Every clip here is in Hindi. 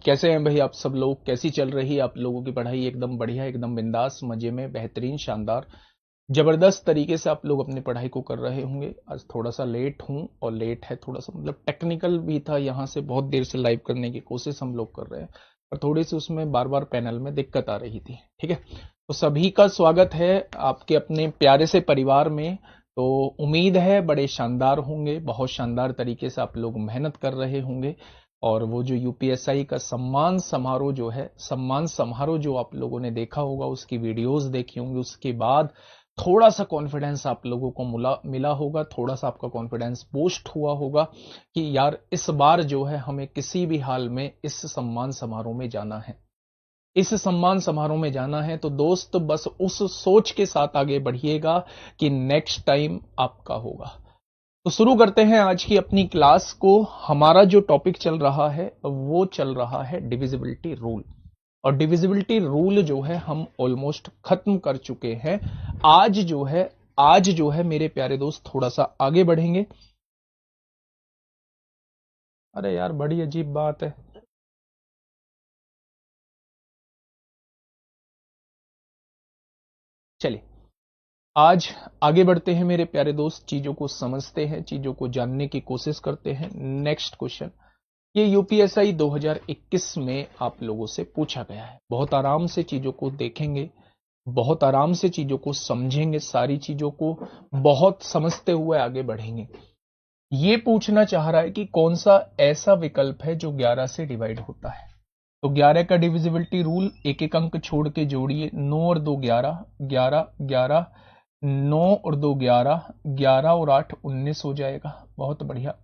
कैसे हैं भाई आप सब लोग? कैसी चल रही है आप लोगों की पढ़ाई? एकदम बढ़िया, एकदम बिंदास, मजे में, बेहतरीन, शानदार, जबरदस्त तरीके से आप लोग अपनी पढ़ाई को कर रहे होंगे। आज थोड़ा सा लेट हूं, और लेट है थोड़ा सा मतलब टेक्निकल भी था, यहाँ से बहुत देर से लाइव करने की कोशिश हम लोग कर रहे हैं, और थोड़ी सी उसमें बार बार पैनल में दिक्कत आ रही थी। ठीक है, तो सभी का स्वागत है आपके अपने प्यारे से परिवार में। तो उम्मीद है बड़े शानदार होंगे, बहुत शानदार तरीके से आप लोग मेहनत कर रहे होंगे, और वो जो यूपीएसआई का सम्मान समारोह जो है, सम्मान समारोह जो आप लोगों ने देखा होगा, उसकी वीडियोस देखी होंगी, उसके बाद थोड़ा सा कॉन्फिडेंस आप लोगों को मिला होगा, थोड़ा सा आपका कॉन्फिडेंस बूस्ट हुआ होगा कि यार इस बार जो है हमें किसी भी हाल में इस सम्मान समारोह में जाना है, इस सम्मान समारोह में जाना है। तो दोस्त बस उस सोच के साथ आगे बढ़िएगा कि नेक्स्ट टाइम आपका होगा। तो शुरू करते हैं आज की अपनी क्लास को। हमारा जो टॉपिक चल रहा है वो चल रहा है डिविजिबिलिटी रूल, और डिविजिबिलिटी रूल जो है हम ऑलमोस्ट खत्म कर चुके हैं। आज जो है मेरे प्यारे दोस्त थोड़ा सा आगे बढ़ेंगे। अरे यार बड़ी अजीब बात है। चलिए आज आगे बढ़ते हैं मेरे प्यारे दोस्त, चीजों को समझते हैं, चीजों को जानने की कोशिश करते हैं। नेक्स्ट क्वेश्चन ये यूपीएसआई 2021 में आप लोगों से पूछा गया है। बहुत आराम से चीजों को देखेंगे, बहुत आराम से चीजों को समझेंगे, सारी चीजों को बहुत समझते हुए आगे बढ़ेंगे। ये पूछना चाह रहा है कि कौन सा ऐसा विकल्प है जो 11 से डिवाइड होता है। तो 11 का डिविजिबिलिटी रूल, एक एक अंक छोड़ के जोड़िए। 9 और 2 11, 11 11, 9 और 2 11, 11 और 8 19 हो जाएगा। बहुत बढ़िया।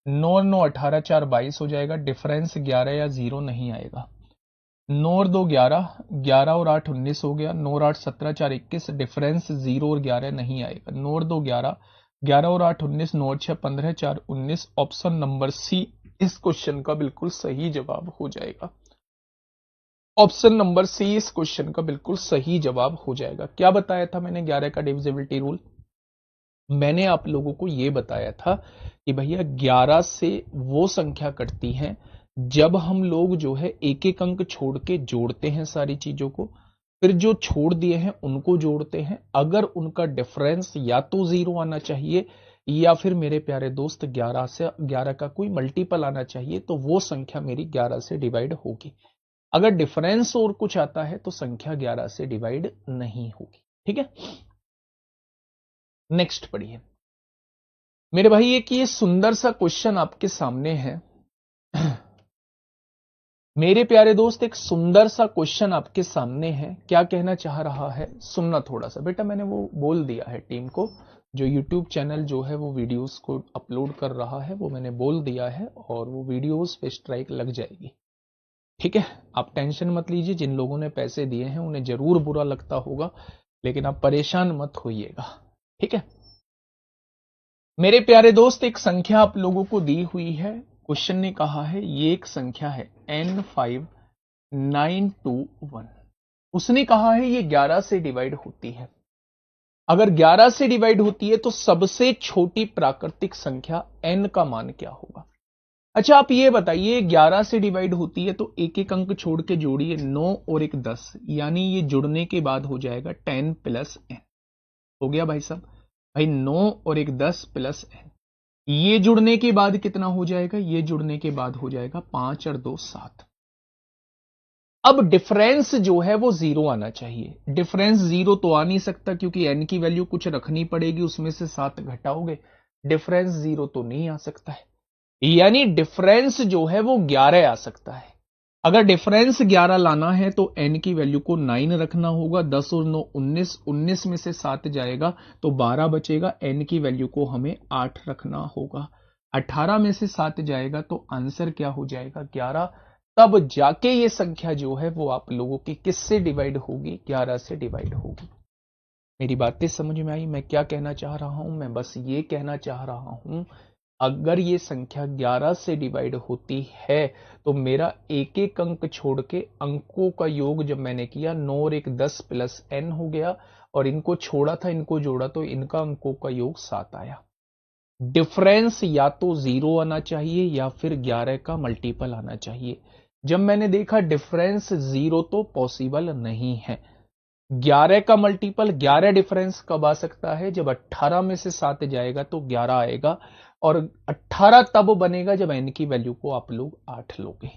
9 और 9 18, 4 22 हो जाएगा। डिफरेंस 11 या 0 नहीं आएगा। 9 और 2 11, 11 और 8 19 हो गया। 9 और 8 17, 4 21, डिफरेंस 0 और 11 नहीं आएगा। 9 और 2 11, 11 और 8 19, 9 और 6 15, 4 19। ऑप्शन नंबर सी इस क्वेश्चन का बिल्कुल सही जवाब हो जाएगा। ऑप्शन नंबर सी इस क्वेश्चन का बिल्कुल सही जवाब हो जाएगा। क्या बताया था मैंने 11 का डिविजिबिलिटी रूल? मैंने आप लोगों को यह बताया था कि भैया 11 से वो संख्या कटती है जब हम लोग जो है एक एक अंक छोड़ के जोड़ते हैं सारी चीजों को, फिर जो छोड़ दिए हैं उनको जोड़ते हैं। अगर उनका डिफरेंस या तो 0 आना चाहिए या फिर मेरे प्यारे दोस्त 11 का कोई मल्टीपल आना चाहिए, तो वो संख्या मेरी 11 से डिवाइड होगी। अगर डिफरेंस और कुछ आता है तो संख्या 11 से डिवाइड नहीं होगी। ठीक है, नेक्स्ट पढ़िए मेरे भाई। एक ये सुंदर सा क्वेश्चन आपके सामने है मेरे प्यारे दोस्त, एक सुंदर सा क्वेश्चन आपके सामने है। क्या कहना चाह रहा है सुनना थोड़ा सा। बेटा मैंने वो बोल दिया है टीम को, जो यूट्यूब चैनल जो है वो वीडियोस को अपलोड कर रहा है, वो मैंने बोल दिया है, और वो वीडियोस पे स्ट्राइक लग जाएगी। ठीक है, आप टेंशन मत लीजिए। जिन लोगों ने पैसे दिए हैं उन्हें जरूर बुरा लगता होगा, लेकिन आप परेशान मत होइएगा। ठीक है मेरे प्यारे दोस्त, एक संख्या आप लोगों को दी हुई है। क्वेश्चन ने कहा है ये एक संख्या है N5921। उसने कहा है ये 11 से डिवाइड होती है। अगर 11 से डिवाइड होती है तो सबसे छोटी प्राकृतिक संख्या n का मान क्या होगा? अच्छा आप ये बताइए, 11 से डिवाइड होती है तो एक एक अंक छोड़ के जोड़िए। 9 और एक 10, यानी ये जुड़ने के बाद हो जाएगा 10 प्लस n। हो गया भाई साहब? भाई 9 और एक 10 प्लस n, ये जुड़ने के बाद कितना हो जाएगा? ये जुड़ने के बाद हो जाएगा 5 और 2 7। अब डिफरेंस जो है वो 0 आना चाहिए। डिफरेंस 0 तो आ नहीं सकता क्योंकि n की वैल्यू कुछ रखनी पड़ेगी, उसमें से 7 घटाओगे। डिफरेंस 0 तो नहीं आ सकता है, यानी डिफरेंस जो है वो 11 आ सकता है। अगर डिफरेंस 11 लाना है तो n की वैल्यू को 9 रखना होगा। 10 और 9 19, 19 में से 7 जाएगा तो 12 बचेगा। n की वैल्यू को हमें 8 रखना होगा। 18 में से 7 जाएगा तो आंसर क्या हो जाएगा? 11। तब जाके ये संख्या जो है वो आप लोगों की किससे डिवाइड होगी? 11 से डिवाइड होगी। मेरी बातें समझ में आई? मैं क्या कहना चाह रहा हूं? मैं बस ये कहना चाह रहा हूं, अगर ये संख्या 11 से डिवाइड होती है तो मेरा एक एक अंक छोड़ के अंकों का योग जब मैंने किया, 9 और एक 10 प्लस n हो गया, और इनको छोड़ा था, इनको जोड़ा तो इनका अंकों का योग 7 आया। डिफरेंस या तो 0 आना चाहिए या फिर 11 का मल्टीपल आना चाहिए। जब मैंने देखा डिफरेंस 0 तो पॉसिबल नहीं है। 11 का मल्टीपल 11 डिफरेंस कब आ सकता है? जब 18 में से 7 जाएगा तो 11 आएगा, और 18 तब बनेगा जब n की वैल्यू को आप लोग 8 लोगे।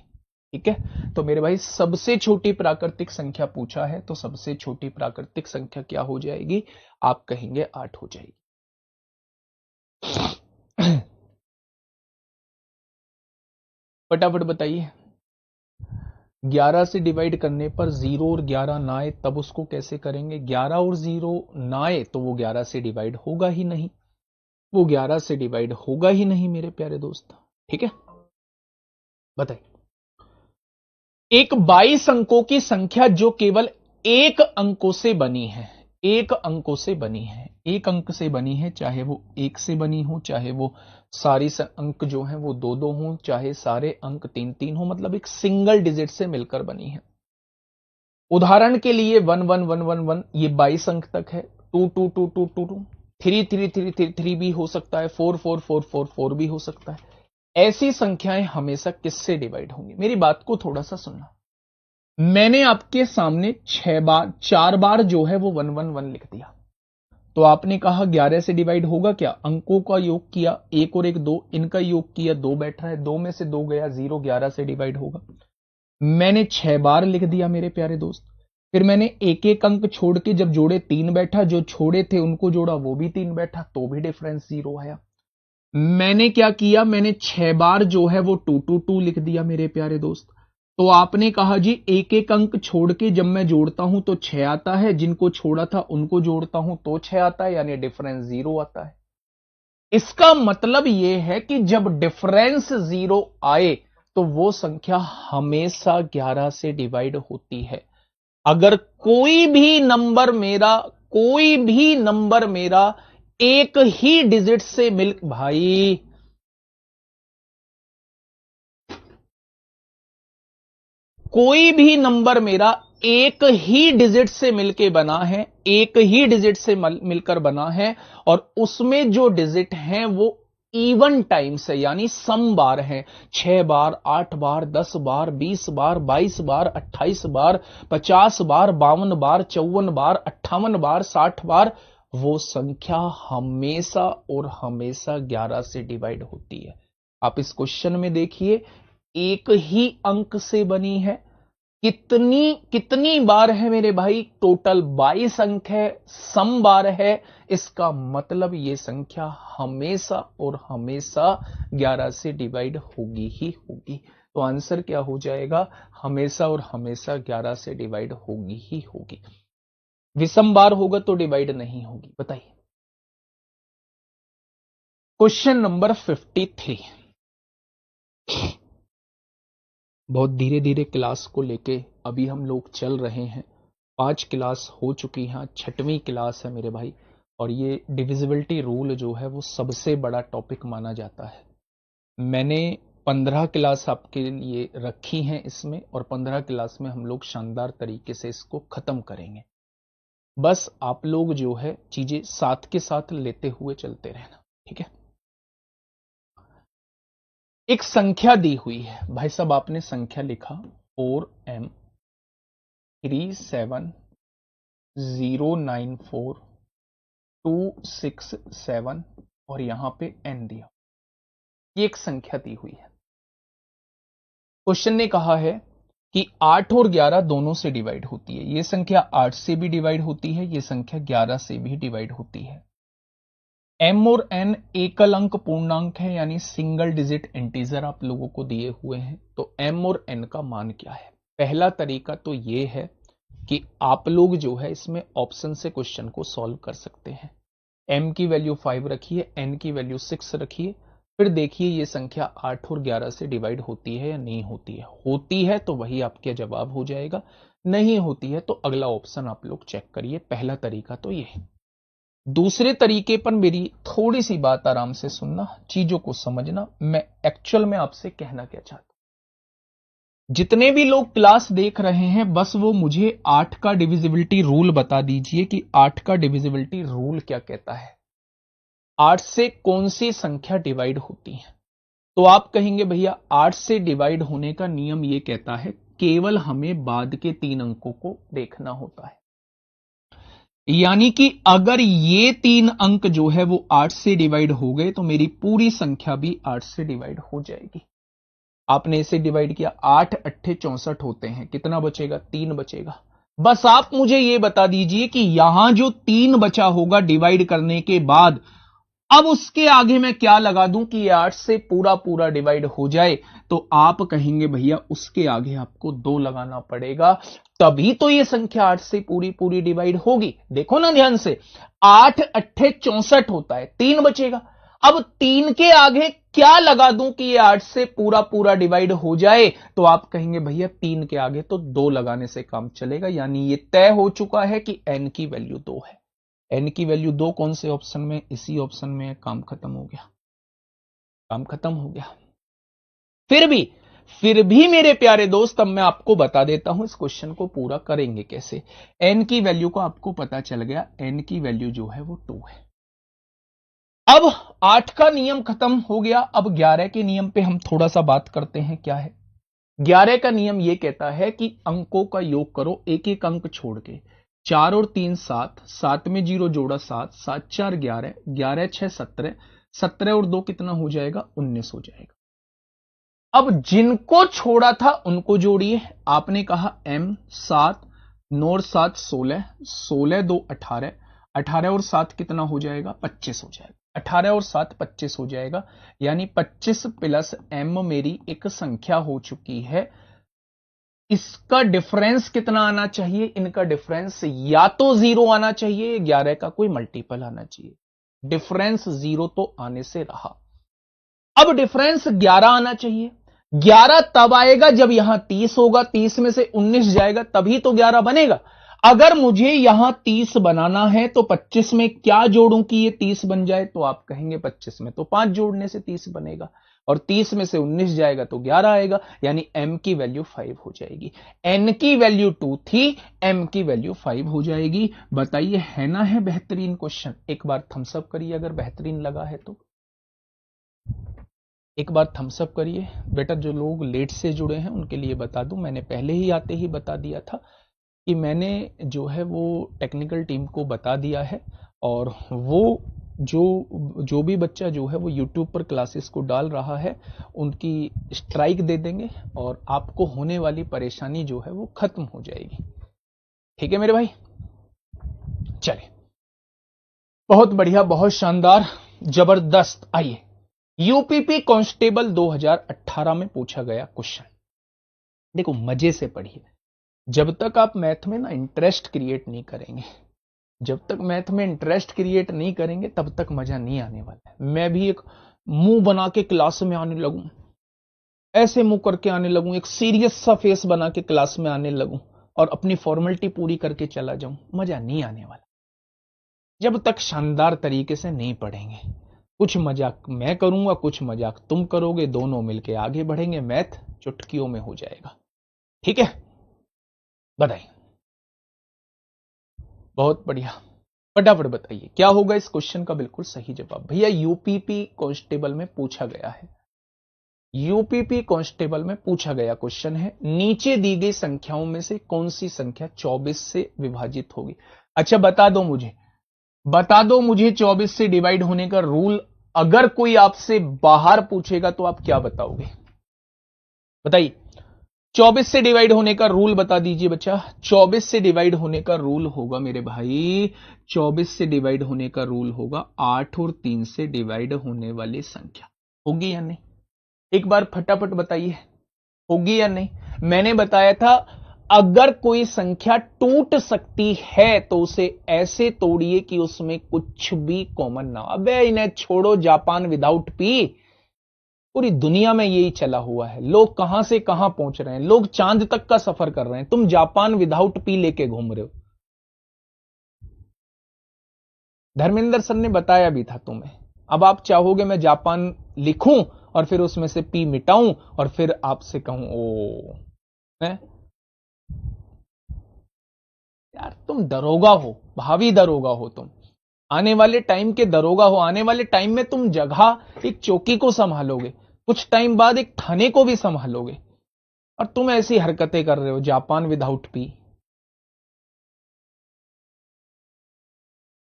ठीक है, तो मेरे भाई सबसे छोटी प्राकृतिक संख्या पूछा है, तो सबसे छोटी प्राकृतिक संख्या क्या हो जाएगी? आप कहेंगे 8 हो जाएगी। फटाफट बताइए। 11 से डिवाइड करने पर 0 और 11 ना आए तब उसको कैसे करेंगे? 11 और 0 ना आए तो वो 11 से डिवाइड होगा ही नहीं, वो 11 से डिवाइड होगा ही नहीं मेरे प्यारे दोस्त। ठीक है, बताइए। एक 22 अंकों की संख्या जो केवल एक अंकों से बनी है, एक अंकों से बनी है, एक अंक से बनी है, चाहे वो एक से बनी हो, चाहे वो सारी अंक जो हैं वो 2-2 हो, चाहे सारे अंक 3-3 हो, मतलब एक सिंगल डिजिट से मिलकर बनी है। उदाहरण के लिए 11111 ये 22 अंक तक है, 222222 333333 भी हो सकता है, 44444 भी हो सकता है। ऐसी संख्याएं हमेशा किससे डिवाइड होंगी? मेरी बात को थोड़ा सा सुनना। मैंने आपके सामने 4 बार जो है वो 111 लिख दिया, तो आपने कहा 11 से डिवाइड होगा क्या? अंकों का योग किया, 1 और 1 2, इनका योग किया, 2 बैठा है, 2 में से 2 गया, 0, 11 से डिवाइड होगा। मैंने 6 बार लिख दिया मेरे प्यारे दोस्त। फिर मैंने एक एक अंक छोड़ के जब जोड़े 3 बैठा, जो छोड़े थे उनको जोड़ा वो भी 3 बैठा, तो भी डिफरेंस 0 आया। मैंने क्या किया? मैंने 6 बार जो है वो 222 लिख दिया मेरे प्यारे दोस्त। तो आपने कहा जी एक एक अंक छोड़ के जब मैं जोड़ता हूं तो 6 आता है, जिनको छोड़ा था उनको जोड़ता हूं तो 6 आता है, यानी डिफरेंस 0 आता है। इसका मतलब यह है कि जब डिफरेंस 0 आए तो वो संख्या हमेशा 11 से डिवाइड होती है। अगर कोई भी नंबर मेरा एक ही डिजिट से भाई कोई भी नंबर मेरा एक ही डिजिट से मिलके बना है, एक ही डिजिट से मिलकर बना है, और उसमें जो डिजिट हैं वो इवन टाइम्स है, यानी सम बार है। 6 बार, 8 बार, 10 बार, 20 बार, 22 बार, 28 बार, 50 बार, 52 बार, 54 बार, 58 बार, 60 बार, वो संख्या हमेशा और हमेशा 11 से डिवाइड होती है। आप इस क्वेश्चन में देखिए, एक ही अंक से बनी है, कितनी बार है मेरे भाई? टोटल 22 अंक है, सम बार है। इसका मतलब ये संख्या हमेशा और हमेशा 11 से डिवाइड होगी ही होगी। तो आंसर क्या हो जाएगा? हमेशा और हमेशा 11 से डिवाइड होगी ही होगी। विषम बार होगा तो डिवाइड नहीं होगी। बताइए। Question number 53। बहुत धीरे धीरे क्लास को लेके अभी हम लोग चल रहे हैं। 5 क्लास हो चुकी हैं, 6वीं क्लास है मेरे भाई, और ये डिविजिबिलिटी रूल जो है वो सबसे बड़ा टॉपिक माना जाता है। मैंने 15 क्लास आपके लिए रखी हैं इसमें, और 15 क्लास में हम लोग शानदार तरीके से इसको खत्म करेंगे। बस आप लोग जो है चीजें साथ के साथ लेते हुए चलते रहना, ठीक है। एक संख्या दी हुई है भाई साहब, आपने संख्या लिखा 4m3709426 और यहां पे n दिया। ये एक संख्या दी हुई है। क्वेश्चन ने कहा है कि 8 और 11 दोनों से डिवाइड होती है। ये संख्या 8 से भी डिवाइड होती है, ये संख्या 11 से भी डिवाइड होती है। m और n एकल अंक पूर्णांक है, यानी सिंगल डिजिट इंटीजर आप लोगों को दिए हुए हैं। तो m और n का मान क्या है? पहला तरीका तो ये है कि आप लोग जो है इसमें ऑप्शन से क्वेश्चन को सॉल्व कर सकते हैं। m की वैल्यू 5 रखिए, n की वैल्यू 6 रखिए, फिर देखिए ये संख्या 8 और 11 से डिवाइड होती है या नहीं होती है। होती है तो वही आपका जवाब हो जाएगा, नहीं होती है तो अगला ऑप्शन आप लोग चेक करिए। पहला तरीका तो ये है। दूसरे तरीके पर मेरी थोड़ी सी बात आराम से सुनना, चीजों को समझना। मैं एक्चुअल में आपसे कहना क्या चाहता हूं। जितने भी लोग क्लास देख रहे हैं, बस वो मुझे 8 का डिविजिबिलिटी रूल बता दीजिए कि 8 का डिविजिबिलिटी रूल क्या कहता है। 8 से कौन सी संख्या डिवाइड होती है? तो आप कहेंगे भैया 8 से डिवाइड होने का नियम ये कहता है केवल हमें बाद के 3 अंकों को देखना होता है, यानी कि अगर ये 3 अंक जो है वो 8 से डिवाइड हो गए तो मेरी पूरी संख्या भी 8 से डिवाइड हो जाएगी। आपने इसे डिवाइड किया, 8 अट्ठे 64 होते हैं, कितना बचेगा? 3 बचेगा। बस आप मुझे ये बता दीजिए कि यहां जो 3 बचा होगा डिवाइड करने के बाद, अब उसके आगे मैं क्या लगा दूं कि ये 8 से पूरा पूरा डिवाइड हो जाए, तो आप कहेंगे भैया उसके आगे आपको 2 लगाना पड़ेगा, तभी तो ये संख्या 8 से पूरी पूरी डिवाइड होगी। देखो ना ध्यान से, 8 अट्ठे 64 होता है, 3 बचेगा। अब 3 के आगे क्या लगा दूं कि ये 8 से पूरा पूरा डिवाइड हो जाए, तो आप कहेंगे भैया 3 के आगे तो 2 लगाने से काम चलेगा, यानी ये तय हो चुका है कि n की वैल्यू 2 है। n की वैल्यू 2 कौन से ऑप्शन में? इसी ऑप्शन में। काम खत्म हो गया, काम खत्म हो गया। फिर भी मेरे प्यारे दोस्त, अब मैं आपको बता देता हूं इस क्वेश्चन को पूरा करेंगे कैसे। n की वैल्यू को आपको पता चल गया, n की वैल्यू जो है वो 2 है। अब 8 का नियम खत्म हो गया, अब 11 के नियम पे हम थोड़ा सा बात करते हैं। क्या है 11 का नियम? यह कहता है कि अंकों का योग करो एक एक अंक छोड़ के। 4 और 3 7, 7 में 0 जोड़ा 7, 7 4 11, 11 6 17, 17 और 2 कितना हो जाएगा? 19 हो जाएगा। अब जिनको छोड़ा था उनको जोड़िए। आपने कहा m 7, 9 और 7 16, 16 2 18, 18 और 7 कितना हो जाएगा? 25 हो जाएगा। 18 और 7 25 हो जाएगा, यानी 25 प्लस m मेरी एक संख्या हो चुकी है। इसका डिफरेंस कितना आना चाहिए? इनका डिफरेंस या तो 0 आना चाहिए, 11 का कोई मल्टीपल आना चाहिए। डिफरेंस 0 तो आने से रहा, अब डिफरेंस 11 आना चाहिए। 11 तब आएगा जब यहां 30 होगा, 30 में से 19 जाएगा तभी तो 11 बनेगा। अगर मुझे यहां 30 बनाना है तो 25 में क्या जोड़ूं कि ये 30 बन जाए? तो आप कहेंगे 25 में तो 5 जोड़ने से 30 बनेगा, और 30 में से 19 जाएगा तो 11 आएगा, यानी m की वैल्यू 5 हो जाएगी। n की वैल्यू 2 थी, m की वैल्यू 5 हो जाएगी। बताइए है ना है बेहतरीन क्वेश्चन? एक बार थम्सअप करिए अगर बेहतरीन लगा है तो, एक बार थम्सअप करिए। बेटा जो लोग लेट से जुड़े हैं उनके लिए बता दूं, मैंने पहले ही आते ही बता दिया था कि मैंने जो है वो टेक्निकल टीम को बता दिया है, और वो जो भी बच्चा जो है वो यूट्यूब पर क्लासेस को डाल रहा है उनकी स्ट्राइक दे देंगे और आपको होने वाली परेशानी जो है वो खत्म हो जाएगी। ठीक है मेरे भाई, चले, बहुत बढ़िया, बहुत शानदार, जबरदस्त। आइए, यूपीपी कांस्टेबल 2018 में पूछा गया क्वेश्चन। देखो मजे से पढ़िए, जब तक आप मैथ में ना इंटरेस्ट क्रिएट नहीं करेंगे, जब तक मैथ में इंटरेस्ट क्रिएट नहीं करेंगे तब तक मजा नहीं आने वाला है। मैं भी एक मुंह बना के क्लास में आने लगूं, ऐसे मुंह करके आने लगूं, एक सीरियस सा फेस बना के क्लास में आने लगूं और अपनी फॉर्मेलिटी पूरी करके चला जाऊं, मजा नहीं आने वाला जब तक शानदार तरीके से नहीं पढ़ेंगे। कुछ मजाक मैं करूंगा, कुछ मजाक तुम करोगे, दोनों मिलके आगे बढ़ेंगे, मैथ चुटकियों में हो जाएगा। ठीक है, बताइए। बहुत बढ़िया, फटाफट बताइए क्या होगा इस क्वेश्चन का बिल्कुल सही जवाब। भैया यूपीपी कांस्टेबल में पूछा गया है, यूपीपी कांस्टेबल में पूछा गया क्वेश्चन है, नीचे दी गई संख्याओं में से कौन सी संख्या 24 से विभाजित होगी। अच्छा बता दो मुझे, बता दो मुझे 24 से डिवाइड होने का रूल अगर कोई आपसे बाहर पूछेगा तो आप क्या बताओगे? बताइए, 24 से डिवाइड होने का रूल बता दीजिए बच्चा। 24 से डिवाइड होने का रूल होगा मेरे भाई, 24 से डिवाइड होने का रूल होगा 8 और 3 से डिवाइड होने वाली संख्या। होगी या नहीं? एक बार फटाफट बताइए, होगी या नहीं? मैंने बताया था अगर कोई संख्या टूट सकती है तो उसे ऐसे तोड़िए कि उसमें कुछ भी कॉमन ना हो। अबे इन्हें छोड़ो, जापान विदाउट पी, पूरी दुनिया में यही चला हुआ है। लोग कहां से कहां पहुंच रहे हैं, लोग चांद तक का सफर कर रहे हैं, तुम जापान विदाउट पी लेके घूम रहे हो। धर्मेंद्र सर ने बताया भी था तुम्हें। अब आप चाहोगे मैं जापान लिखूं और फिर उसमें से पी मिटाऊं और फिर आपसे कहूं ओ है? यार तुम दरोगा हो, भावी दरोगा हो, तुम आने वाले टाइम के दरोगा हो। आने वाले टाइम में तुम जगह एक चौकी को संभालोगे, कुछ टाइम बाद एक थाने को भी संभालोगे, और तुम ऐसी हरकतें कर रहे हो। Japan without P.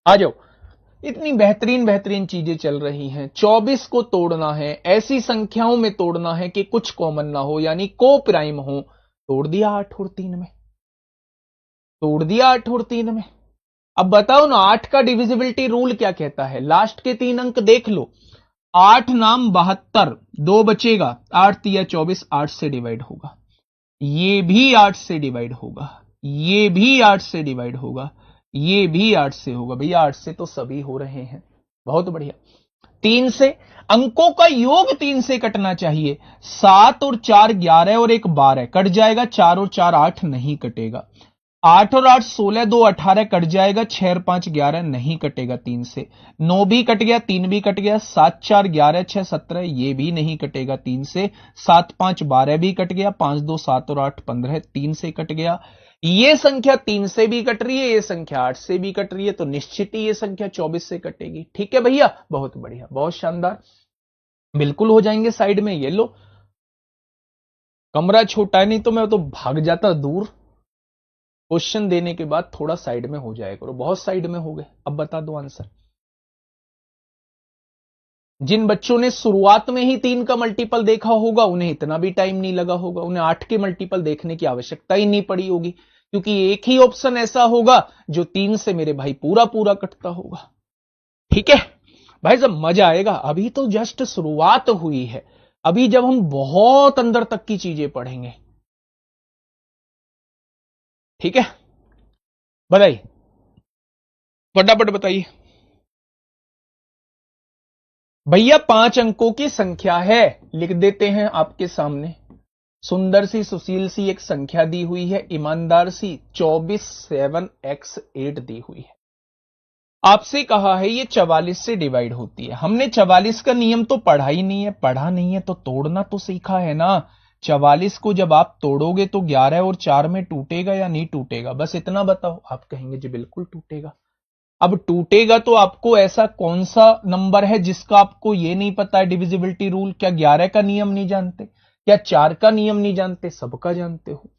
आ जाओ। इतनी बेहतरीन बेहतरीन चीजें चल रही हैं। 24 को तोड़ना है, ऐसी संख्याओं में तोड़ना है कि कुछ कॉमन ना हो, यानी को प्राइम हो। तोड़ दिया 8 और 3 में, तोड़ दिया 8 और 3 में। अब बताओ ना, 8 का डिविजिबिलिटी रूल क्या कहता है? लास्ट के 3 अंक देख लो। 8 नाम 72, 2 बचेगा, 8 तिया 24, 8 से डिवाइड होगा, ये भी 8 से डिवाइड होगा, ये भी 8 से डिवाइड होगा, ये भी 8 से होगा। भैया 8 से तो सभी हो रहे हैं। बहुत बढ़िया। 3 से अंकों का योग 3 से कटना चाहिए। 7 और 4 11 और 1 12 कट जाएगा। 4 और 4 8 नहीं कटेगा। 8 और 8 16, 2 18 कट जाएगा। 6 और 5 11 नहीं कटेगा 3 से। 9 भी कट गया, 3 भी कट गया। 7 4 11 6 17, ये भी नहीं कटेगा 3 से। 7 5 12 भी कट गया। 5 2 7 और 8 15, 3 से कट गया। ये संख्या 3 से भी कट रही है, ये संख्या 8 से भी कट रही है, तो निश्चित ही ये संख्या 24 से कटेगी। ठीक है भैया, बहुत बढ़िया, बहुत शानदार। बिल्कुल हो जाएंगे साइड में। ये लो, कमरा छोटा है, नहीं तो मैं तो भाग जाता दूर। क्वेश्चन देने के बाद थोड़ा साइड में हो जाए करो। बहुत साइड में हो गए। अब बता दो आंसर। जिन बच्चों ने शुरुआत में ही 3 का मल्टीपल देखा होगा, उन्हें इतना भी टाइम नहीं लगा होगा, उन्हें 8 के मल्टीपल देखने की आवश्यकता ही नहीं पड़ी होगी, क्योंकि एक ही ऑप्शन ऐसा होगा जो 3 से मेरे भाई पूरा पूरा कटता होगा। ठीक है भाई, सब मजा आएगा। अभी तो जस्ट शुरुआत हुई है, अभी जब हम बहुत अंदर तक की चीजें पढ़ेंगे। ठीक है, बताइए, फटाफट बताइए भैया। 5 अंकों की संख्या है, लिख देते हैं आपके सामने। सुंदर सी सुशील सी एक संख्या दी हुई है, ईमानदार सी 24 7x8 दी हुई है। आपसे कहा है ये 44 से डिवाइड होती है। हमने 44 का नियम तो पढ़ा ही नहीं है। पढ़ा नहीं है तो तोड़ना तो सीखा है ना। 44 को जब आप तोड़ोगे तो 11 और 4 में टूटेगा या नहीं टूटेगा? बस इतना बताओ। आप कहेंगे जी बिल्कुल टूटेगा। अब टूटेगा तो आपको ऐसा कौन सा नंबर है जिसका आपको ये नहीं पता है डिविजिबिलिटी रूल? क्या 11 का नियम नहीं जानते? क्या 4 का नियम नहीं जानते? सबका जानते हो।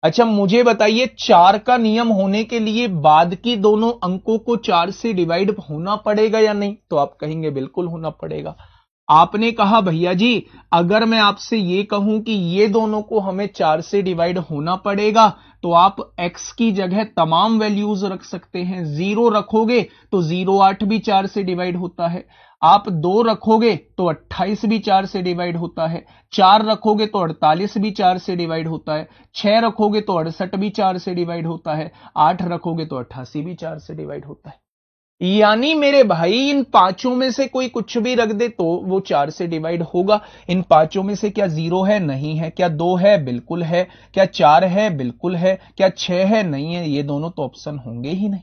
अच्छा मुझे बताइए, 4 का नियम होने के लिए बाद की दोनों अंकों को 4 से डिवाइड होना पड़ेगा या नहीं? तो आप कहेंगे बिल्कुल होना पड़ेगा। आपने कहा भैया जी, अगर मैं आपसे ये कहूं कि ये दोनों को हमें 4 से डिवाइड होना पड़ेगा, तो आप x की जगह तमाम वैल्यूज रख सकते हैं। 0 रखोगे तो 0 8 भी 4 से डिवाइड होता है। आप 2 रखोगे तो 28 भी 4 से डिवाइड होता है। 4 रखोगे तो 48 भी 4 से डिवाइड होता है। 6 रखोगे तो 68 भी 4 से डिवाइड होता है। 8 रखोगे तो 88 भी 4 से डिवाइड होता है। यानी मेरे भाई इन पांचों में से कोई कुछ भी रख दे तो वो 4 से डिवाइड होगा। इन पांचों में से क्या 0 है? नहीं है। क्या 2 है? बिल्कुल है। क्या 4 है? बिल्कुल है। क्या 6 है? नहीं है। ये दोनों तो ऑप्शन होंगे ही नहीं।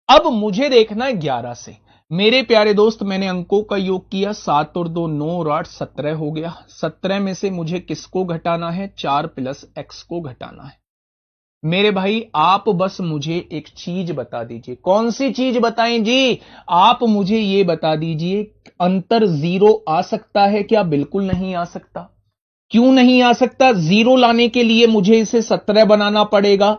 अब मुझे देखना है 11 से। मेरे प्यारे दोस्त, मैंने अंकों का योग किया। 7 और 2 9 और 8 17 हो गया। 17 में से मुझे किसको घटाना है? 4 प्लस x को घटाना है। मेरे भाई आप बस मुझे एक चीज बता दीजिए। कौन सी चीज बताएं जी? आप मुझे ये बता दीजिए, अंतर 0 आ सकता है क्या? बिल्कुल नहीं आ सकता। क्यों नहीं आ सकता? 0 लाने के लिए मुझे इसे 17 बनाना पड़ेगा,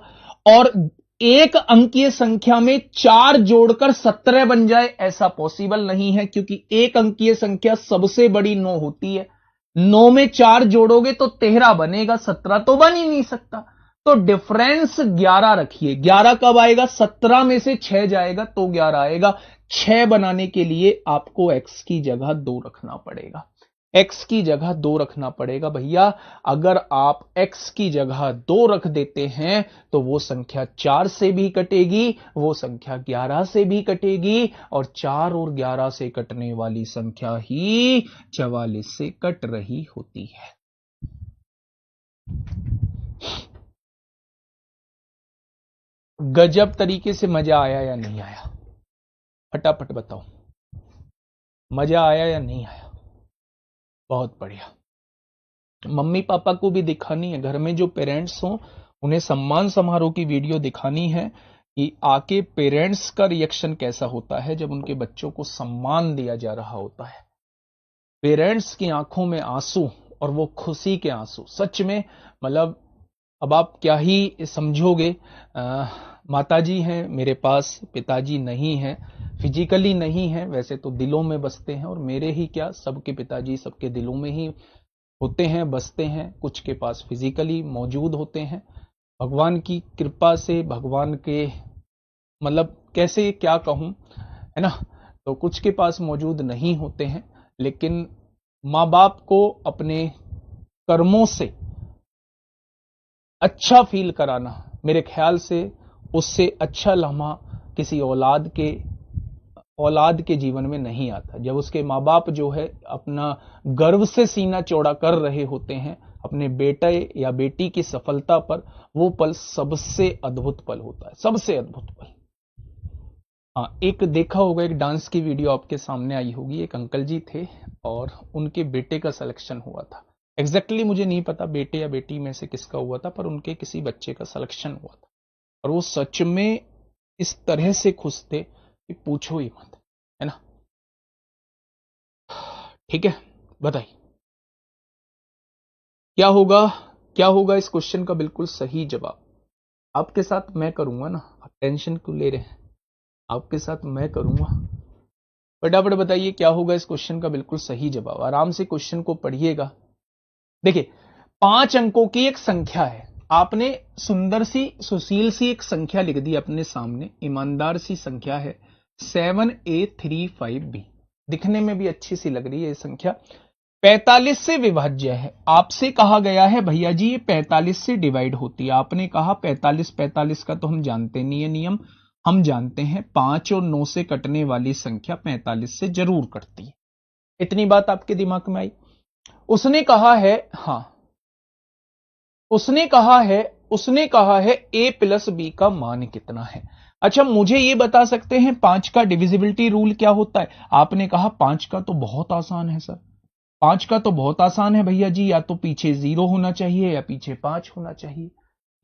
और एक अंकीय संख्या में 4 जोड़कर 17 बन जाए, ऐसा पॉसिबल नहीं है, क्योंकि एक अंकीय संख्या सबसे बड़ी 9 होती है। 9 में 4 जोड़ोगे तो 13 बनेगा, 17 तो बन ही नहीं सकता। तो डिफरेंस 11 रखिए। 11 कब आएगा? 17 में से 6 जाएगा तो 11 आएगा। 6 बनाने के लिए आपको x की जगह 2 रखना पड़ेगा। x की जगह 2 रखना पड़ेगा भैया। अगर आप x की जगह 2 रख देते हैं तो वो संख्या 4 से भी कटेगी, वो संख्या 11 से भी कटेगी, और 4 और 11 से कटने वाली संख्या ही 44 से कट रही होती है। गजब तरीके से मजा आया या नहीं आया? फटाफट बताओ, मजा आया या नहीं आया? बहुत बढ़िया। मम्मी पापा को भी दिखानी है, घर में जो पेरेंट्स हों उन्हें सम्मान समारोह की वीडियो दिखानी है कि आके पेरेंट्स का रिएक्शन कैसा होता है जब उनके बच्चों को सम्मान दिया जा रहा होता है। पेरेंट्स की आंखों में आंसू, और वो खुशी के आंसू, सच में मतलब अब आप क्या ही समझोगे। माताजी हैं मेरे पास, पिताजी नहीं हैं, फिजिकली नहीं हैं, वैसे तो दिलों में बसते हैं, और मेरे ही क्या, सबके पिताजी सबके दिलों में ही होते हैं, बसते हैं, कुछ के पास फिजिकली मौजूद होते हैं। भगवान की कृपा से, भगवान के मतलब कैसे क्या कहूं, है ना, तो कुछ के पास मौजूद नहीं होते हैं, लेकिन माँ बाप को अपने कर्मों से अच्छा फील कराना, मेरे ख्याल से उससे अच्छा लम्हा किसी औलाद के जीवन में नहीं आता। जब उसके माँ बाप जो है अपना गर्व से सीना चौड़ा कर रहे होते हैं अपने बेटे या बेटी की सफलता पर, वो पल सबसे अद्भुत पल होता है, सबसे अद्भुत पल। हाँ, एक देखा होगा, एक डांस की वीडियो आपके सामने आई होगी, एक अंकल जी थे और उनके बेटे का सिलेक्शन हुआ था। एग्जैक्टली मुझे नहीं पता बेटे या बेटी में से किसका हुआ था, पर उनके किसी बच्चे का सिलेक्शन हुआ था, और वो सच में इस तरह से खुश थे कि पूछो ही मत, है ना। ठीक है, बताइए क्या होगा, क्या होगा इस क्वेश्चन का बिल्कुल सही जवाब। आपके साथ मैं करूंगा ना, आप टेंशन क्यों ले रहे हैं, आपके साथ मैं करूंगा। फटाफट बताइए क्या होगा इस क्वेश्चन का बिल्कुल सही जवाब। आराम से क्वेश्चन को पढ़िएगा। देखिए, 5 अंकों की एक संख्या है, आपने सुंदर सी सुशील सी एक संख्या लिख दी अपने सामने, ईमानदार सी संख्या है 7A35B, दिखने में भी अच्छी सी लग रही है ये संख्या। 45 से विभाज्य है। आपसे कहा गया है भैया जी ये 45 से डिवाइड होती है, आपने कहा 45 का तो हम जानते नहीं है नियम, हम जानते हैं 5 और 9 से कटने वाली संख्या 45 से जरूर कटती है। इतनी बात आपके दिमाग में आई। उसने कहा है, हाँ उसने कहा है a प्लस बी का मान कितना है। अच्छा, मुझे ये बता सकते हैं 5 का डिविजिबिलिटी रूल क्या होता है। आपने कहा 5 का तो बहुत आसान है सर, 5 का तो बहुत आसान है भैया जी, या तो पीछे 0 होना चाहिए या पीछे 5 होना चाहिए।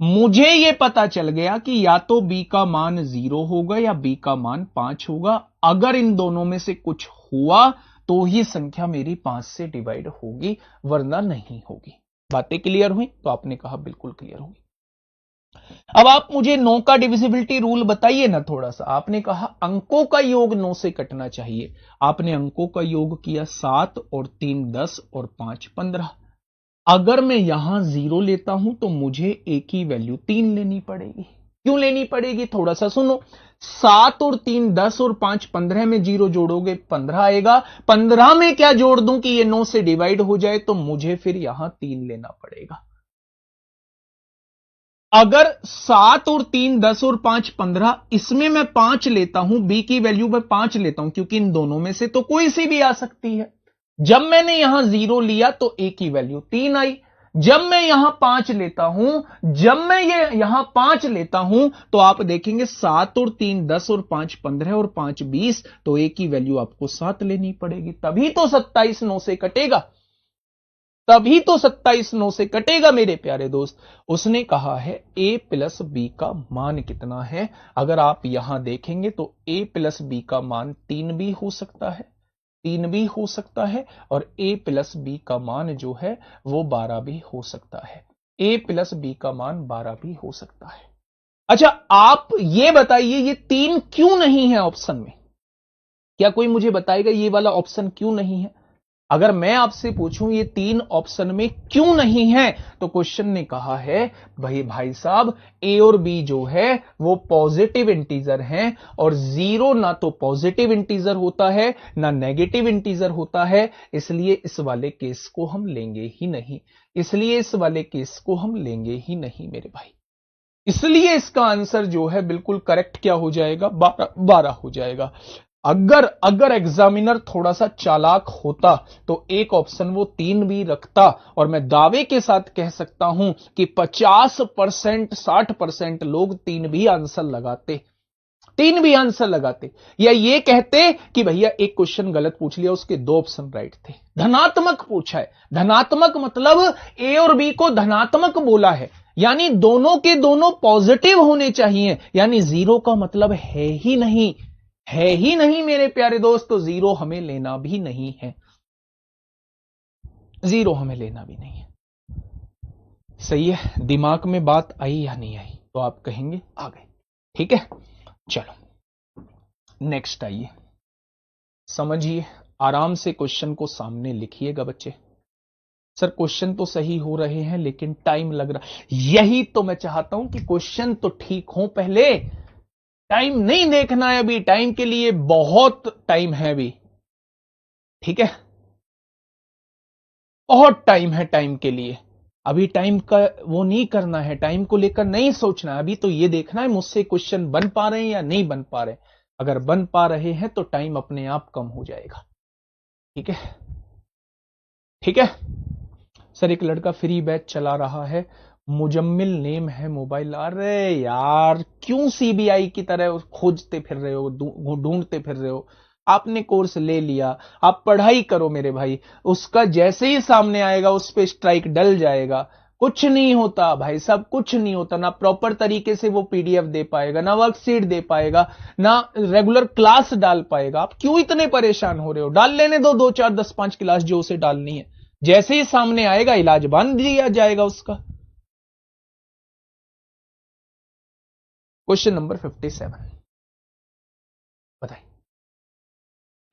मुझे यह पता चल गया कि या तो b का मान 0 होगा या b का मान 5 होगा। अगर इन दोनों में से कुछ हुआ तो ही संख्या मेरी 5 से डिवाइड होगी, वरना नहीं होगी। बातें क्लियर हुई? तो आपने कहा बिल्कुल क्लियर होगी। अब आप मुझे 9 का डिविजिबिलिटी रूल बताइए ना थोड़ा सा। आपने कहा अंकों का योग 9 से कटना चाहिए, आपने अंकों का योग किया 7 और 3 10 और 5 15। अगर मैं यहां 0 लेता हूं तो मुझे एक ही वैल्यू 3 लेनी पड़ेगी। क्यों लेनी पड़ेगी, थोड़ा सा सुनो। 7 और 3 10 और 5 15 में 0 जोड़ोगे 15 आएगा, 15 में क्या जोड़ दूं कि ये 9 से डिवाइड हो जाए, तो मुझे फिर यहां 3 लेना पड़ेगा। अगर 7 और 3 10 और 5 15, इसमें मैं 5 लेता हूं, बी की वैल्यू मैं 5 लेता हूं, क्योंकि इन दोनों में से तो कोई सी भी आ सकती है। जब मैंने यहां 0 लिया तो ए की वैल्यू 3 आई। जब मैं यहां 5 लेता हूं, जब मैं यहां 5 लेता हूं, तो आप देखेंगे 7 और 3 10 और 5 15 और 5 20, तो ए की वैल्यू आपको 7 लेनी पड़ेगी, तभी तो 27 9 से कटेगा, तभी तो 27 9 से कटेगा मेरे प्यारे दोस्त। उसने कहा है a प्लस बी का मान कितना है। अगर आप यहां देखेंगे तो a प्लस बी का मान 3 भी हो सकता है, 3 भी हो सकता है, और a प्लस बी का मान जो है वो 12 भी हो सकता है। a प्लस बी का मान 12 भी हो सकता है। अच्छा, आप ये बताइए ये 3 क्यों नहीं है ऑप्शन में। क्या कोई मुझे बताएगा ये वाला ऑप्शन क्यों नहीं है। अगर मैं आपसे पूछूं ये 3 ऑप्शन में क्यों नहीं है, तो क्वेश्चन ने कहा है भाई साहब ए और बी जो है वो पॉजिटिव इंटीजर हैं, और 0 ना तो पॉजिटिव इंटीजर होता है ना नेगेटिव इंटीजर होता है, इसलिए इस वाले केस को हम लेंगे ही नहीं, इसलिए इस वाले केस को हम लेंगे ही नहीं मेरे भाई। इसलिए इसका आंसर जो है बिल्कुल करेक्ट क्या हो जाएगा, 12 हो जाएगा। अगर अगर एग्जामिनर थोड़ा सा चालाक होता तो एक ऑप्शन वो 3 भी रखता, और मैं दावे के साथ कह सकता हूं कि 50% 60% लोग 3 भी आंसर लगाते, 3 भी आंसर लगाते, या ये कहते कि भैया एक क्वेश्चन गलत पूछ लिया, उसके 2 ऑप्शन राइट थे, धनात्मक पूछा है। धनात्मक मतलब ए और बी को धनात्मक बोला है, यानी दोनों के दोनों पॉजिटिव होने चाहिए, यानी 0 का मतलब है ही नहीं, है ही नहीं मेरे प्यारे दोस्त, तो 0 हमें लेना भी नहीं है। जीरो हमें लेना भी नहीं है। सही है, दिमाग में बात आई या नहीं आई? तो आप कहेंगे आ गई। ठीक है, चलो नेक्स्ट आइए, समझिए, आराम से क्वेश्चन को सामने लिखिएगा बच्चे। सर क्वेश्चन तो सही हो रहे हैं लेकिन टाइम लग रहा है। यही तो मैं चाहता हूं कि क्वेश्चन तो ठीक हो पहले, टाइम नहीं देखना है अभी, टाइम के लिए बहुत टाइम है अभी। ठीक है, बहुत टाइम है टाइम के लिए, अभी टाइम का वो नहीं करना है, टाइम को लेकर नहीं सोचना है, अभी तो ये देखना है मुझसे क्वेश्चन बन पा रहे हैं या नहीं बन पा रहे। अगर बन पा रहे हैं तो टाइम अपने आप कम हो जाएगा। ठीक है, ठीक है। सर एक लड़का फ्री बैच चला रहा है, मुजम्मिल नेम है मोबाइल। अरे यार क्यों सीबीआई की तरह खोजते फिर रहे हो, ढूंढते फिर रहे हो? आपने कोर्स ले लिया, आप पढ़ाई करो मेरे भाई, उसका जैसे ही सामने आएगा उस पे स्ट्राइक डल जाएगा। कुछ नहीं होता भाई साहब, कुछ नहीं होता, ना प्रॉपर तरीके से वो पीडीएफ दे पाएगा, ना वर्कशीट दे पाएगा, ना रेगुलर क्लास डाल पाएगा। आप क्यों इतने परेशान हो रहे हो? डाल लेने दो 2 4 10 5 क्लास जो उसे डालनी है, जैसे ही सामने आएगा इलाज बांध दिया जाएगा उसका। क्वेश्चन नंबर 57 बताइए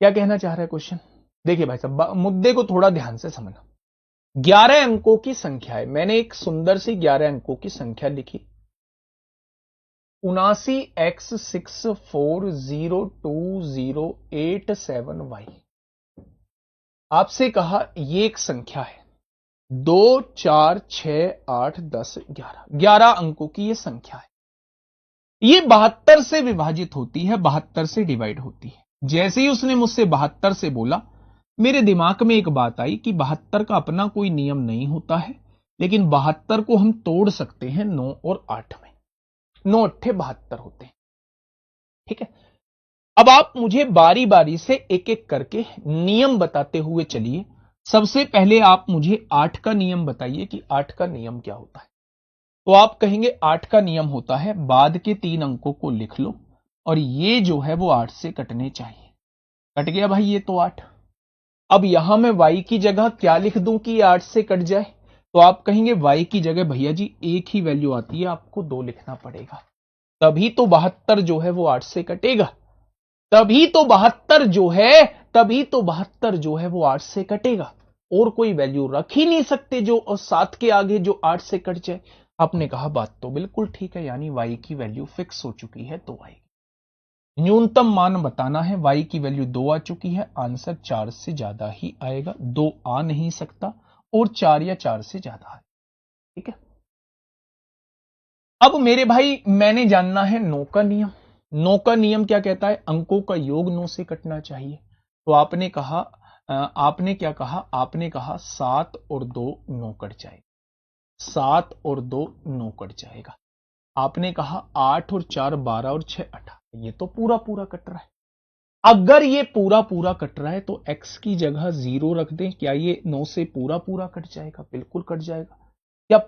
क्या कहना चाह रहा है क्वेश्चन। देखिए भाई साहब मुद्दे को थोड़ा ध्यान से समझना। 11 अंकों की संख्या है, मैंने एक सुंदर सी 11 अंकों की संख्या लिखी, 79x640208 आपसे कहा ये एक संख्या है, 2 4 6 8 10 11 11 अंकों की ये संख्या है। ये 72 से विभाजित होती है, 72 से डिवाइड होती है। जैसे ही उसने मुझसे 72 से बोला, मेरे दिमाग में एक बात आई कि 72 का अपना कोई नियम नहीं होता है, लेकिन 72 को हम तोड़ सकते हैं 9 और 8 में। 9 अट्ठे 72 होते हैं। ठीक है, अब आप मुझे बारी बारी से एक एक करके नियम बताते हुए चलिए। सबसे पहले आप मुझे 8 का नियम बताइए कि 8 का नियम क्या होता है। तो आप कहेंगे 8 का नियम होता है बाद के 3 अंकों को लिख लो और ये जो है वो 8 से कटने चाहिए। कट गया भाई ये तो 8। अब यहां मैं y की जगह क्या लिख दूं कि 8 से कट जाए? तो आप कहेंगे y की जगह भैया जी एक ही वैल्यू आती है, आपको 2 लिखना पड़ेगा, तभी तो 72 जो है वो 8 से कटेगा। तभी तो 72 जो है, तभी तो 72 जो है वो 8 से कटेगा। और कोई वैल्यू रख ही नहीं सकते जो 7 के आगे जो 8 से कट जाए। आपने कहा बात तो बिल्कुल ठीक है, यानी y की वैल्यू फिक्स हो चुकी है 2 आएगी। न्यूनतम मान बताना है, y की वैल्यू 2 आ चुकी है, आंसर 4 से ज्यादा ही आएगा, 2 आ नहीं सकता और 4 या 4 से ज्यादा है। ठीक है, अब मेरे भाई मैंने जानना है 9 का नियम। 9 का नियम क्या कहता है? अंकों का योग 9 से कटना चाहिए। तो आपने कहा आपने क्या कहा? आपने कहा 7 और 2 9 कट जाएगा, 7 और 2 9 कट जाएगा। आपने कहा 8 और 4 12 और 6 18, ये तो पूरा पूरा कट रहा है। अगर ये पूरा पूरा कट रहा है तो x की जगह 0 रख दें, क्या ये 9 से पूरा पूरा कट जाएगा? बिल्कुल कट जाएगा। क्या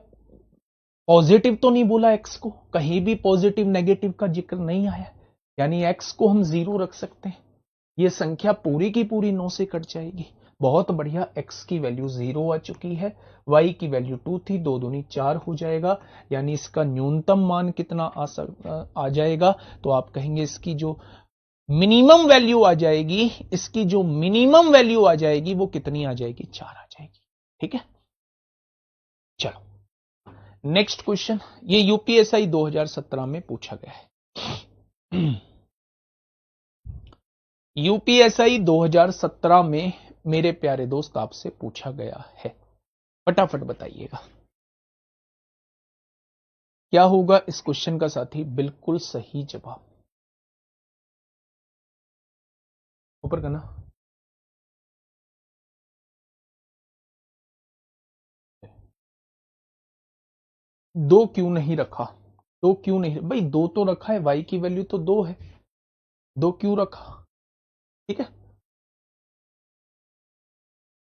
पॉजिटिव तो नहीं बोला x को, कहीं भी पॉजिटिव नेगेटिव का जिक्र नहीं आया, यानी x को हम 0 रख सकते हैं। ये संख्या पूरी की पूरी 9 से कट जाएगी। बहुत बढ़िया, x की वैल्यू 0 आ चुकी है, y की वैल्यू 2 थी, 2 दूनी 4 हो जाएगा, यानी इसका न्यूनतम मान कितना आ जाएगा? तो आप कहेंगे इसकी जो मिनिमम वैल्यू आ जाएगी, इसकी जो मिनिमम वैल्यू आ जाएगी वो कितनी आ जाएगी? 4 आ जाएगी। ठीक है, चलो नेक्स्ट क्वेश्चन, ये यूपीएसआई 2017 में पूछा गया है। यूपीएसआई 2017 में मेरे प्यारे दोस्त आपसे पूछा गया है, फटाफट बताइएगा क्या होगा इस क्वेश्चन का साथी? बिल्कुल सही जवाब, ऊपर करना। दो क्यों नहीं रखा? दो क्यों नहीं भाई? 2 तो रखा है, y की वैल्यू तो 2 है, 2 क्यों रखा? ठीक है,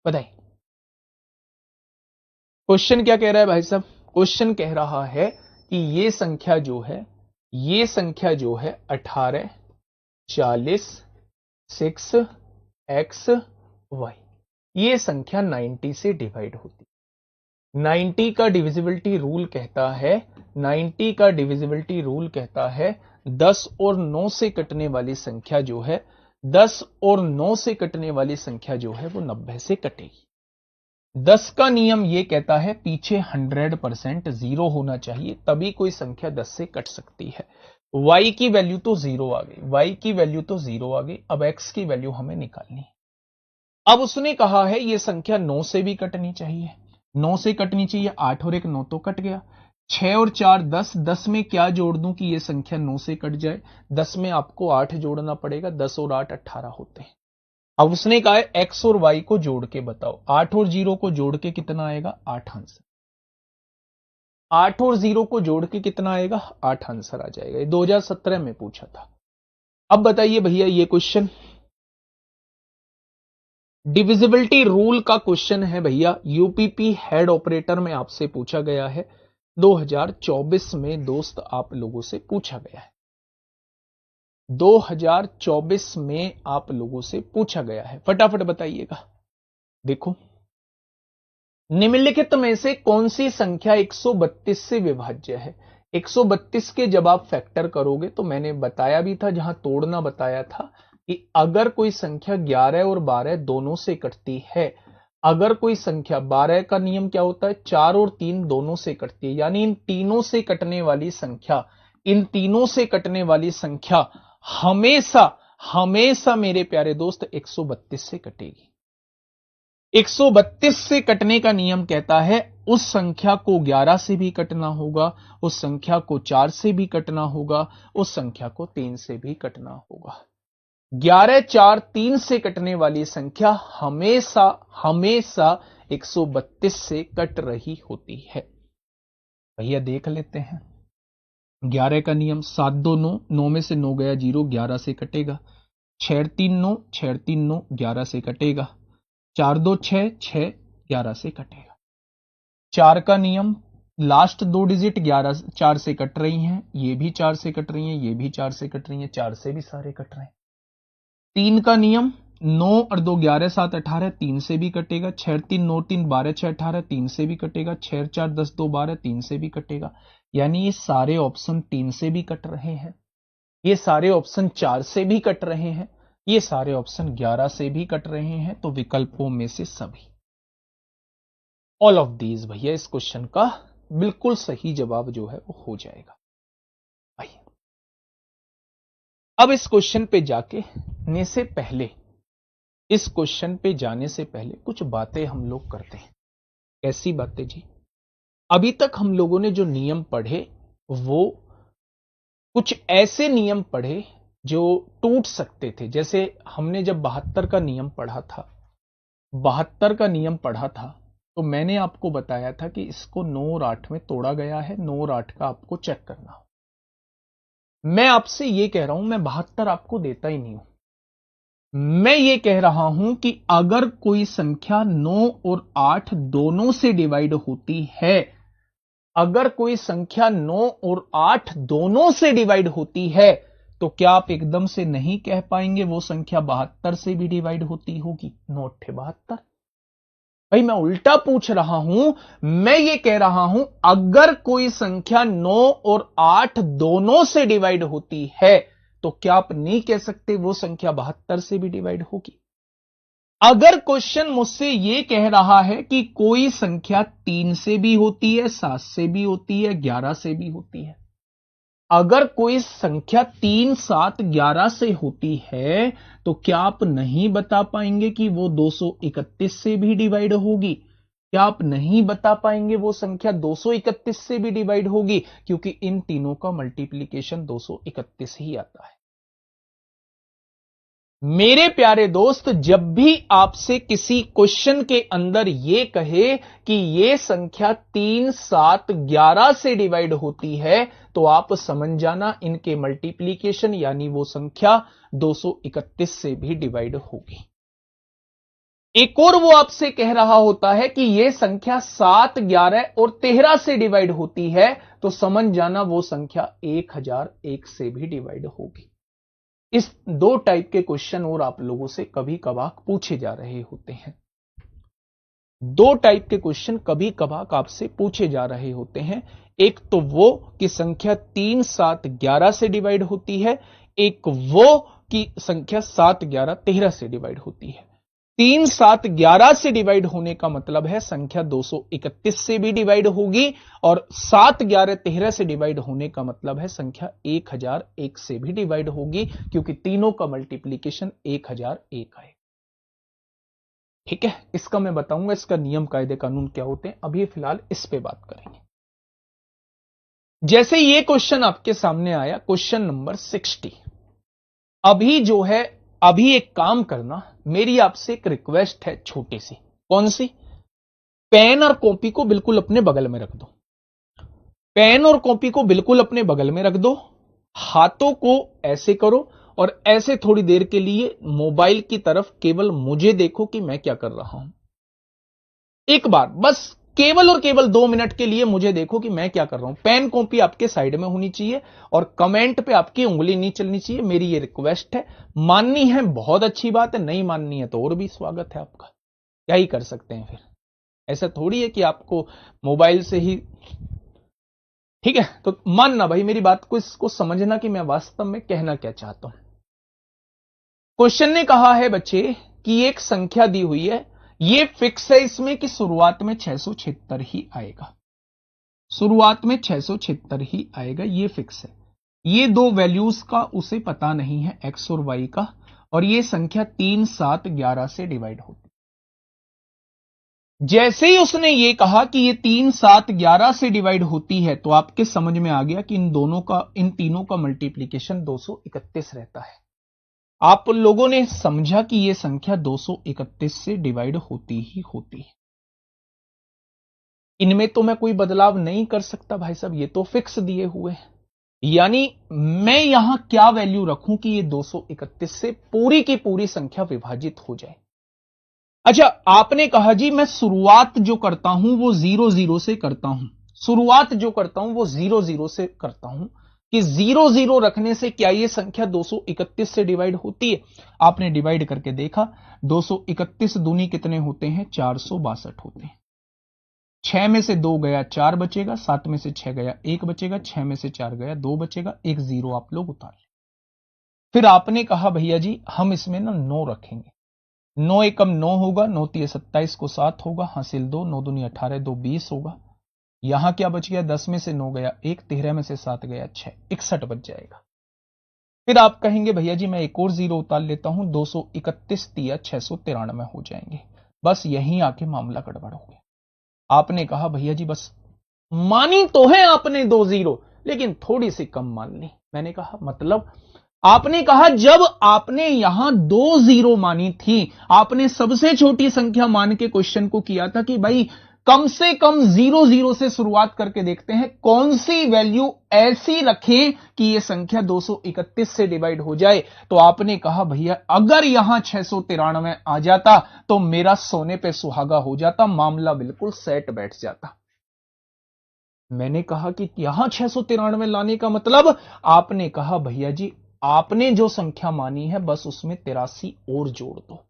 बताइए क्वेश्चन क्या कह रहा है भाई साहब? क्वेश्चन कह रहा है कि ये संख्या जो है, ये संख्या जो है 18 40 6 x y, ये संख्या 90 से डिवाइड होती है। 90 का डिविजिबिलिटी रूल कहता है 90 का डिविजिबिलिटी रूल कहता है 10 और 9 से कटने वाली संख्या जो है 10 और 9 से कटने वाली संख्या जो है वो 90 से कटेगी। 10 का नियम ये कहता है पीछे 100% जीरो होना चाहिए, तभी कोई संख्या 10 से कट सकती है। y की वैल्यू तो जीरो आ गई, y की वैल्यू तो जीरो आ गई। अब x की वैल्यू हमें निकालनी है। अब उसने कहा है ये संख्या 9 से भी कटनी चाहिए, 9 से कटनी चाहिए। 8 और 1 9 तो कट गया। 6 और 4 10, 10 में क्या जोड़ दूं कि ये संख्या 9 से कट जाए? 10 में आपको 8 जोड़ना पड़ेगा, 10 और 8 18 होते हैं। अब उसने कहा है x और y को जोड़ के बताओ। 8 और 0 को जोड़ के कितना आएगा? 8 आंसर। 8 और 0 को जोड़ के कितना आएगा? 8 आंसर आ जाएगा। ये 2017 में पूछा था। अब बताइए भैया, ये क्वेश्चन डिविजिबिलिटी रूल का क्वेश्चन है भैया, यूपीपी हेड ऑपरेटर में आपसे पूछा गया है। 2024 में दोस्त आप लोगों से पूछा गया है। 2024 में आप लोगों से पूछा गया है। फटाफट बताइएगा। देखो, निम्नलिखित में से कौन सी संख्या 132 से विभाज्य है? 132 के जब आप फैक्टर करोगे तो मैंने बताया भी था, जहां तोड़ना बताया था, कि अगर कोई संख्या 11 और 12 दोनों से कटती है, अगर कोई संख्या 12 का नियम क्या होता है? 4 और 3 दोनों से कटती है, यानी इन तीनों से कटने वाली संख्या, इन तीनों से कटने वाली संख्या हमेशा हमेशा मेरे प्यारे दोस्त 132 से कटेगी। 132 से कटने का नियम कहता है उस संख्या को 11 से भी कटना होगा, उस संख्या को 4 से भी कटना होगा, उस संख्या को 3 से भी कटना होगा। 11 4 3 से कटने वाली संख्या हमेशा हमेशा 132 से कट रही होती है। भैया देख लेते हैं। 11 का नियम 7 2 9, 9 में से 9 गया 0, 11 से कटेगा। 6 3 9, 6 3 9, 11 से कटेगा। 4 2 6, 6 11 से कटेगा। 4 का नियम लास्ट 2 डिजिट 11 4 से कट रही हैं, ये भी 4 से कट रही हैं, ये भी 4 से कट रही हैं, 4 से भी सारे कट रहे हैं। 3 का नियम 9 और 2 11 7 18, 3 से भी कटेगा। 6 3 9 3 12 6 18, 3 से भी कटेगा। 6 4 10 2 12, 3 से भी कटेगा। यानी ये सारे ऑप्शन 3 से भी कट रहे हैं, ये सारे ऑप्शन 4 से भी कट रहे हैं, ये सारे ऑप्शन 11 से भी कट रहे हैं। तो विकल्पों में से सभी, ऑल ऑफ दीज भैया इस क्वेश्चन का बिल्कुल सही जवाब जो है वो हो जाएगा। आइए अब इस क्वेश्चन पे जाने से पहले, इस क्वेश्चन पे जाने से पहले कुछ बातें हम लोग करते हैं। कैसी बातें जी? अभी तक हम लोगों ने जो नियम पढ़े वो कुछ ऐसे नियम पढ़े जो टूट सकते थे। जैसे हमने जब 72 का नियम पढ़ा था, 72 का नियम पढ़ा था, तो मैंने आपको बताया था कि इसको 9 और 8 में तोड़ा गया है, 9 और 8 का आपको चेक करना हो। मैं आपसे ये कह रहा हूं, मैं 72 आपको देता ही नहीं हूं। मैं ये कह रहा हूं कि अगर कोई संख्या 9 और 8 दोनों से डिवाइड होती है, अगर कोई संख्या 9 और 8 दोनों से डिवाइड होती है, तो क्या आप एकदम से नहीं कह पाएंगे वो संख्या 72 से भी डिवाइड होती होगी? 9 8 72। भाई मैं उल्टा पूछ रहा हूं, मैं ये कह रहा हूं अगर कोई संख्या 9 और 8 दोनों से डिवाइड होती है, तो क्या आप नहीं कह सकते वो संख्या 72 से भी डिवाइड होगी? अगर क्वेश्चन मुझसे यह कह रहा है कि कोई संख्या 3 से भी होती है, 7 से भी होती है, 11 से भी होती है, अगर कोई संख्या 3 7 11 से होती है, तो क्या आप नहीं बता पाएंगे कि वो 231 से भी डिवाइड होगी? क्या आप नहीं बता पाएंगे वो संख्या 231 से भी डिवाइड होगी? क्योंकि इन तीनों का मल्टीप्लीकेशन 231 ही आता है। मेरे प्यारे दोस्त, जब भी आपसे किसी क्वेश्चन के अंदर यह कहे कि यह संख्या 3 7 11 से डिवाइड होती है, तो आप समझ जाना इनके मल्टीप्लीकेशन यानी वो संख्या 231 से भी डिवाइड होगी। एक और वो आपसे कह रहा होता है कि यह संख्या 7 11 और 13 से डिवाइड होती है, तो समझ जाना वो संख्या 1001 से भी डिवाइड होगी। इस 2 टाइप के क्वेश्चन और आप लोगों से कभी कभार पूछे जा रहे होते हैं। दो टाइप के क्वेश्चन कभी कभार आपसे पूछे जा रहे होते हैं। एक तो वो कि संख्या 3, 7, 11 से डिवाइड होती है, एक वो कि संख्या 7, 11, 13 से डिवाइड होती है। 3, 7, 11 से डिवाइड होने का मतलब है संख्या 231 से भी डिवाइड होगी, और 7, 11, 13 से डिवाइड होने का मतलब है संख्या 1001 से भी डिवाइड होगी, क्योंकि तीनों का मल्टीप्लीकेशन 1001 है। ठीक है, इसका मैं बताऊंगा, इसका नियम कायदे कानून क्या होते हैं। अभी फिलहाल इस पे बात करेंगे। जैसे ये क्वेश्चन आपके सामने आया, क्वेश्चन नंबर 60। अभी जो है, अभी एक काम करना, मेरी आपसे एक रिक्वेस्ट है छोटी सी। कौन सी? पेन और कॉपी को बिल्कुल अपने बगल में रख दो। पेन और कॉपी को बिल्कुल अपने बगल में रख दो, हाथों को ऐसे करो और ऐसे थोड़ी देर के लिए मोबाइल की तरफ केवल मुझे देखो कि मैं क्या कर रहा हूं। एक बार बस केवल और केवल 2 मिनट के लिए मुझे देखो कि मैं क्या कर रहा हूं। पेन कॉपी आपके साइड में होनी चाहिए और कमेंट पे आपकी उंगली नहीं चलनी चाहिए। मेरी ये रिक्वेस्ट है। माननी है बहुत अच्छी बात है, नहीं माननी है तो और भी स्वागत है आपका। क्या ही कर सकते हैं फिर। ऐसा थोड़ी है कि आपको मोबाइल से ही, ठीक है, तो मानना भाई मेरी बात को, इसको समझना कि मैं वास्तव में कहना क्या चाहता हूं। क्वेश्चन ने कहा है बच्चे कि एक संख्या दी हुई है, ये फिक्स है इसमें कि शुरुआत में 676 ही आएगा। शुरुआत में 676 ही आएगा, ये फिक्स है। ये दो वैल्यूज का उसे पता नहीं है, एक्स और वाई का, और ये संख्या 3, 7, 11 से डिवाइड होती। जैसे ही उसने ये कहा कि ये 3, 7, 11 से डिवाइड होती है, तो आपके समझ में आ गया कि इन तीनों का मल्टीप्लीकेशन 231 रहता है। आप लोगों ने समझा कि यह संख्या 231 से डिवाइड होती ही होती है। इनमें तो मैं कोई बदलाव नहीं कर सकता भाई साहब, ये तो फिक्स दिए हुए हैं। यानी मैं यहां क्या वैल्यू रखूं कि ये 231 से पूरी की पूरी संख्या विभाजित हो जाए। अच्छा, आपने कहा जी मैं शुरुआत जो करता हूं वो 0, 0 से करता हूं। शुरुआत जो करता हूं वो 0, 0 से करता हूं कि 0, 0 रखने से क्या ये संख्या 231 से डिवाइड होती है? आपने डिवाइड करके देखा, 231 दूनी कितने होते हैं? 462 होते हैं। 6 में से 2 गया 4 बचेगा, 7 में से 6 गया 1 बचेगा, 6 में से 4 गया 2 बचेगा, एक 0 आप लोग उतार लें। फिर आपने कहा भैया जी हम इसमें ना 9 रखेंगे। 9 एकम 9 होगा, 9 तिये 27 को 7 होगा, हासिल 2, 9 दूनी 18, 2 20 होगा। यहां क्या बच गया? 10 में से 9 गया 1, 13 में से 7 गया 6, 61 बच जाएगा। फिर आप कहेंगे भैया जी मैं एक और 0 उतार लेता हूं, 231 तिया 693 हो जाएंगे। बस यहीं आके मामला गड़बड़ हो गया। आपने कहा भैया जी बस मानी तो है आपने 2 0, लेकिन थोड़ी सी कम मान ली। मैंने कहा मतलब? आपने कहा जब आपने यहां 2 0 मानी थी, आपने सबसे छोटी संख्या मान के क्वेश्चन को किया था कि भाई कम से कम 0, 0 से शुरुआत करके देखते हैं कौन सी वैल्यू ऐसी रखें कि यह संख्या 231 से डिवाइड हो जाए। तो आपने कहा भैया अगर यहां 693 आ जाता तो मेरा सोने पे सुहागा हो जाता, मामला बिल्कुल सेट बैठ जाता। मैंने कहा कि यहां 693 लाने का मतलब? आपने कहा भैया जी आपने जो संख्या मानी है बस उसमें 83 और जोड़ दो।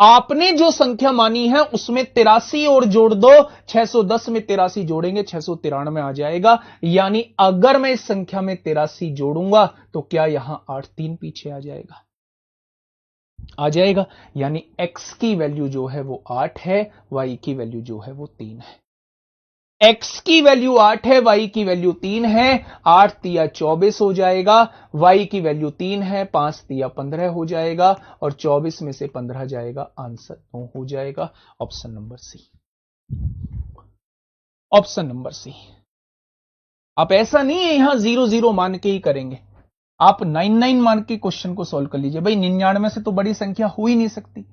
आपने जो संख्या मानी है उसमें 83 और जोड़ दो। 610 में 83 जोड़ेंगे 693 आ जाएगा। यानी अगर मैं इस संख्या में 83 जोड़ूंगा तो क्या यहां 8 3 पीछे आ जाएगा? आ जाएगा। यानी x की वैल्यू जो है वो 8 है, y की वैल्यू जो है वो 3 है। x की वैल्यू 8 है, y की वैल्यू 3 है। 8 तिया 24 हो जाएगा, y की वैल्यू 3 है, 5 तिया 15 हो जाएगा, और 24 में से 15 जाएगा, आंसर 9 हो जाएगा। Option number C. Option number C. आप ऐसा नहीं है यहां 0 0 मान के ही करेंगे, आप 99 मान के क्वेश्चन को सॉल्व कर लीजिए। भाई 99 से तो बड़ी संख्या हो ही नहीं सकती।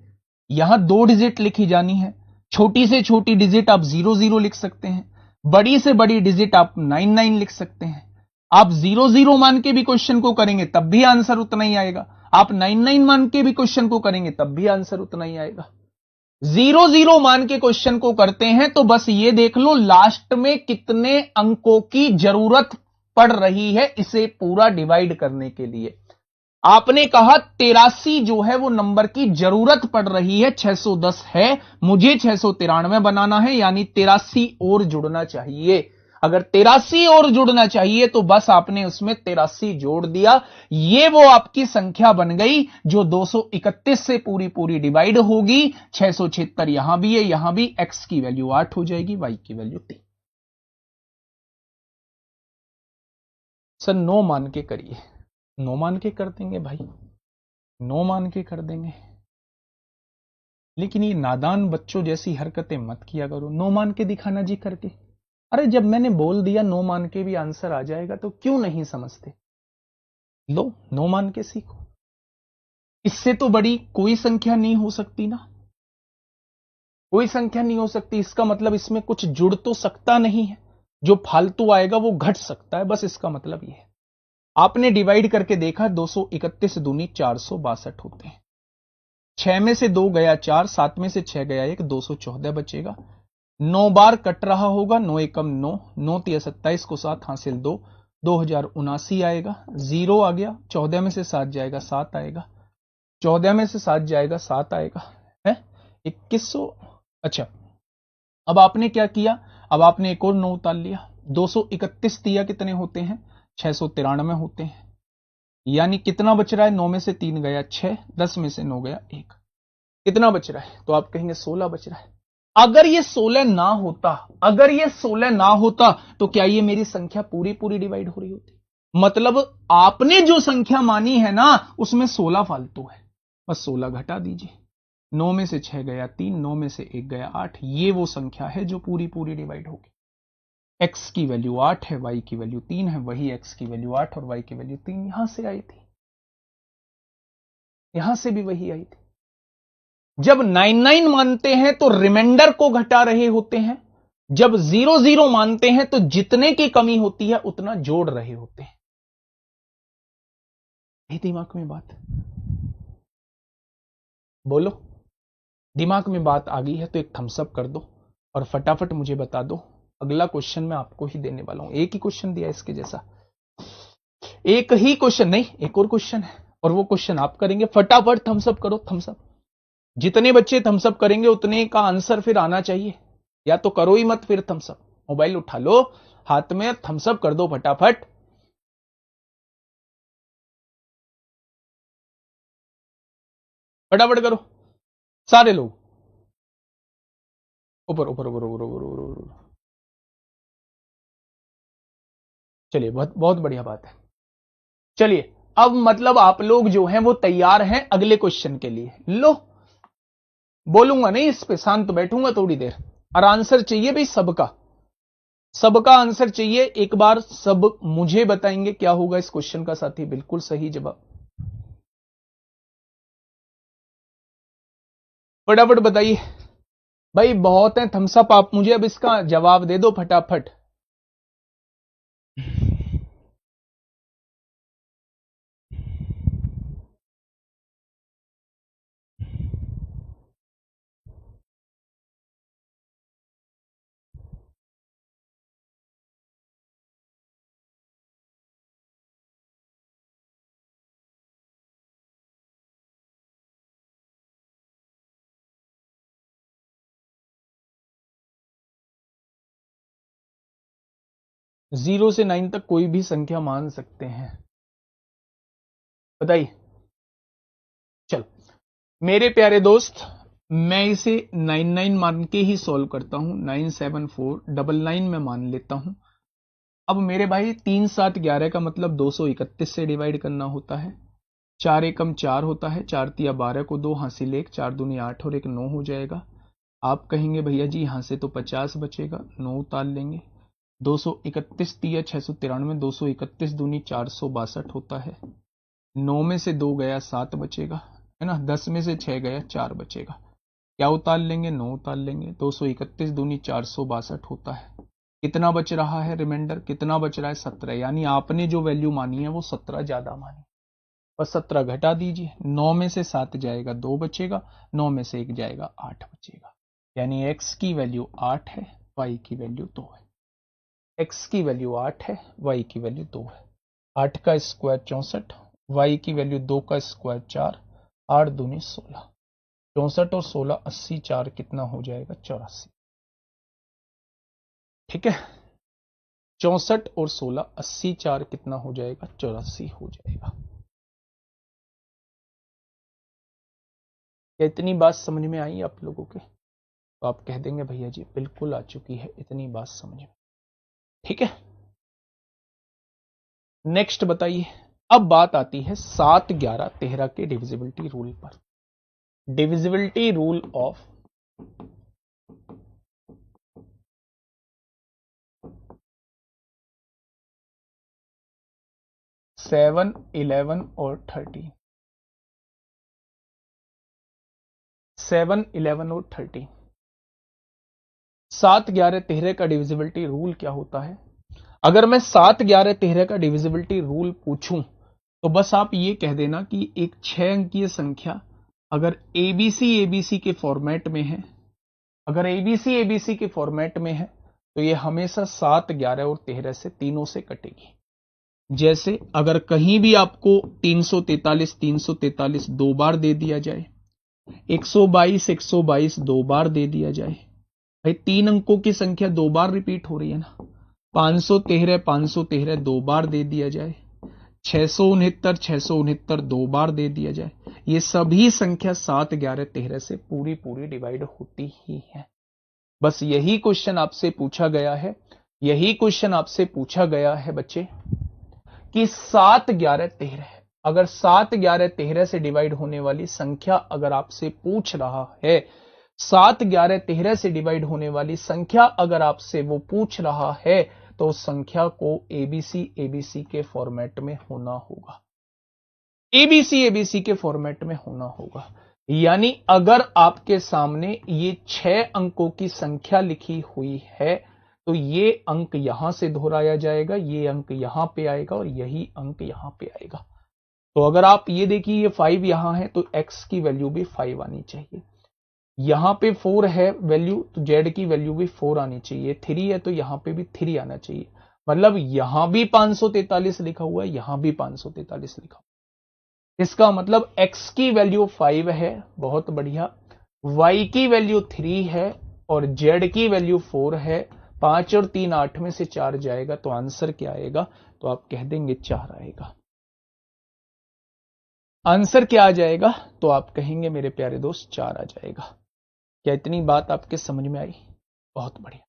यहां 2 डिजिट लिखी जानी है, छोटी से छोटी डिजिट आप 0 0 लिख सकते हैं, बड़ी से बड़ी डिजिट आप 99 लिख सकते हैं। आप 0 0 मान के भी क्वेश्चन को करेंगे तब भी आंसर उतना ही आएगा, आप 99 मान के भी क्वेश्चन को करेंगे तब भी आंसर उतना ही आएगा। 0 0 मान के क्वेश्चन को करते हैं तो बस ये देख लो लास्ट में कितने अंकों की जरूरत पड़ रही है इसे पूरा डिवाइड करने के लिए। आपने कहा 83 जो है वो नंबर की जरूरत पड़ रही है, 610 है, मुझे 693 बनाना है, यानी 83 और जुड़ना चाहिए। अगर 83 और जुड़ना चाहिए तो बस आपने उसमें 83 जोड़ दिया, ये वो आपकी संख्या बन गई जो 231 से पूरी पूरी डिवाइड होगी। 676 यहां भी है, यहां भी। x की वैल्यू 8 हो जाएगी, y की वैल्यू 3। सर 9 मान के करिए। 9 मान के कर देंगे भाई, 9 मान के कर देंगे, लेकिन ये नादान बच्चों जैसी हरकतें मत किया करो। 9 मान के दिखाना जी करके। अरे जब मैंने बोल दिया 9 मान के भी आंसर आ जाएगा तो क्यों नहीं समझते? लो 9 मान के सीखो। इससे तो बड़ी कोई संख्या नहीं हो सकती ना, कोई संख्या नहीं हो सकती। इसका मतलब इसमें कुछ जुड़ तो सकता नहीं है, जो फालतू आएगा वो घट सकता है, बस इसका मतलब ये है। आपने डिवाइड करके देखा, 231 दूनी 462 होते हैं। 6 में से 2 गया 4, 7 में से 6 गया 1, 214 बचेगा। 9 बार कट रहा होगा, 9 एकम 9, 9 तिया 27 को 7 हासिल 2, 2079 आएगा। 0 आ गया, 14 में से 7 जाएगा 7 आएगा, 14 में से 7 जाएगा 7 आएगा, है 2100। अच्छा, अब आपने क्या किया, अब आपने एक और 9 उतार लिया। 231 दिया कितने होते हैं? 693 होते हैं। यानी कितना बच रहा है? 9 में से 3 गया 6, 10 में से 9 गया 1, कितना बच रहा है? तो आप कहेंगे 16 बच रहा है। अगर ये 16 ना होता, अगर ये 16 ना होता तो क्या ये मेरी संख्या पूरी पूरी डिवाइड हो रही होती? मतलब आपने जो संख्या मानी है ना उसमें 16 फालतू है, बस 16 घटा दीजिए। 9 में से 6 गया 3, 9 में से 1 गया 8, ये वो संख्या है जो पूरी पूरी डिवाइड होगी। x की वैल्यू 8 है, y की वैल्यू 3 है, वही x की वैल्यू 8 और y की वैल्यू 3 यहां से आई थी, यहां से भी वही आई थी। जब 99 मानते हैं तो रिमाइंडर को घटा रहे होते हैं, जब 00 मानते हैं तो जितने की कमी होती है उतना जोड़ रहे होते हैं। यही दिमाग में बात, बोलो दिमाग में बात आ गई है तो एक थम्स अप कर दो और फटाफट मुझे बता दो। अगला क्वेश्चन मैं आपको ही देने वाला हूं, एक ही क्वेश्चन दिया इसके जैसा, एक ही क्वेश्चन नहीं, एक और क्वेश्चन है और वो क्वेश्चन आप करेंगे। फटाफट थम्स अप करो, थम्स अप। जितने बच्चे थम्स अप करेंगे उतने का आंसर फिर आना चाहिए, या तो करो ही मत फिर थम्स अप। मोबाइल उठा लो हाथ में, थम्स अप कर दो फटाफट। फटाफट करो सारे लोग, ऊपर ऊपर ऊपर ऊपर ऊपर ऊपर ऊपर। चलिए बहुत बहुत बढ़िया बात है। चलिए अब मतलब आप लोग जो हैं वो तैयार हैं अगले क्वेश्चन के लिए। लो बोलूंगा नहीं इस पे, शांत बैठूंगा थोड़ी देर, और आंसर चाहिए भाई सबका, सबका आंसर चाहिए। एक बार सब मुझे बताएंगे क्या होगा इस क्वेश्चन का साथी, बिल्कुल सही जवाब फटाफट बताइए। भाई बहुत है थम्स अप, आप मुझे अब इसका जवाब दे दो फटाफट। जीरो से 9 तक कोई भी संख्या मान सकते हैं, बताइए। चलो मेरे प्यारे दोस्त, मैं इसे 99 मान के ही सॉल्व करता हूं, 97499 में मान लेता हूं। अब मेरे भाई 3 7 11 का मतलब 231 से डिवाइड करना होता है। 4 एकम 4 होता है, 4 तिया 12 को 2 हासिल 1, 4 दूनी 8 और 1 9 हो जाएगा। आप कहेंगे भैया जी यहां से तो 50 बचेगा, 9 उतार लेंगे। 231 तिया 693, 231 दूनी 462 होता है। 9 में से 2 गया 7 बचेगा, है ना। 10 में से 6 गया 4 बचेगा, क्या उतार लेंगे? 9 उतार लेंगे। 231 दूनी 462 होता है। कितना बच रहा है रिमाइंडर, कितना बच रहा है? 17। यानी आपने जो वैल्यू मानी है वो 17 ज्यादा मानी, बस 17 घटा दीजिए। 9 में से 7 जाएगा 2 बचेगा, 9 में से 1 जाएगा 8 बचेगा। यानी x की वैल्यू 8 है, y की वैल्यू 2 है। x की वैल्यू 8 है, y की वैल्यू 2 है। 8 का स्क्वायर 64, y की वैल्यू 2 का स्क्वायर 4, 8 दूनी 16, 64 और 16 80, 4 कितना हो जाएगा 84। ठीक है, 64 और 16 80, 4 कितना हो जाएगा 84 हो जाएगा। क्या इतनी बात समझ में आई आप लोगों के? तो आप कह देंगे भैया जी बिल्कुल आ चुकी है इतनी बात समझ में। ठीक है, नेक्स्ट बताइए। अब बात आती है 7, 11, 13 के डिविजिबिलिटी रूल पर। डिविजिबिलिटी रूल ऑफ 7, 11 और 13। 7, 11 और 13। 7, 11, 13 का डिविजिबिलिटी रूल क्या होता है? अगर मैं 7, 11, 13 का डिविजिबिलिटी रूल पूछूं तो बस आप ये कह देना कि एक 6 अंकीय संख्या अगर एबीसी के फॉर्मेट में है, अगर एबीसी के फॉर्मेट में है तो ये हमेशा 7, 11 और 13 से तीनों से कटेगी। जैसे अगर कहीं भी आपको 343 दो बार दे दिया जाए, 122 दो बार दे दिया जाए, भाई 3 अंकों की संख्या दो बार रिपीट हो रही है ना, 513 दो बार दे दिया जाए, 669 दो बार दे दिया जाए, ये सभी संख्या 7, 11, 13 से पूरी डिवाइड होती ही है। बस यही क्वेश्चन आपसे पूछा गया है, यही क्वेश्चन आपसे पूछा गया है बच्चे कि 7, 11, 13 अगर 7, 11, 13 से डिवाइड होने वाली संख्या अगर आपसे पूछ रहा है, 7, 11, 13 से डिवाइड होने वाली संख्या अगर आपसे वो पूछ रहा है तो उस संख्या को एबीसी के फॉर्मेट में होना होगा, एबीसी के फॉर्मेट में होना होगा। यानी अगर आपके सामने ये 6 अंकों की संख्या लिखी हुई है तो ये अंक यहां से दोहराया जाएगा, ये अंक यहां पे आएगा और यही अंक यहां पे आएगा। तो अगर आप ये देखिए ये 5 यहां है तो x की वैल्यू भी 5 आनी चाहिए, यहां पे 4 है वैल्यू तो z की वैल्यू भी 4 आनी चाहिए, 3 है तो यहां पे भी 3 आना चाहिए। मतलब यहां भी 543 लिखा हुआ है, यहां भी 543 लिखा हुआ है। इसका मतलब x की वैल्यू 5 है, बहुत बढ़िया, y की वैल्यू 3 है और z की वैल्यू 4 है। 5 और 3 8 में से 4 जाएगा तो आंसर क्या आएगा? तो आप कह देंगे 4 आएगा। आंसर क्या आ जाएगा? तो आप कहेंगे मेरे प्यारे दोस्त 4 आ जाएगा। क्या इतनी बात आपके समझ में आई? बहुत बढ़िया,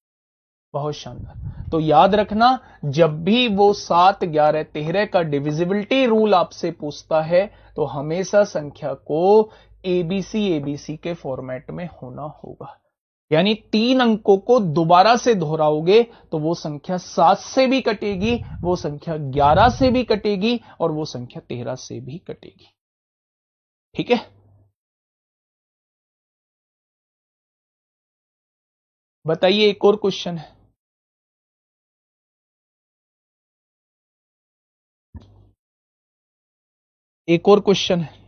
बहुत शानदार। तो याद रखना, जब भी वो 7, 11, 13 का डिविजिबिलिटी रूल आपसे पूछता है तो हमेशा संख्या को एबीसी के फॉर्मेट में होना होगा। यानी 3 अंकों को दोबारा से दोहराओगे तो वो संख्या 7 से भी कटेगी, वो संख्या 11 से भी कटेगी और वो संख्या 13 से भी कटेगी। ठीक है, बताइए एक और क्वेश्चन है। एक और क्वेश्चन है।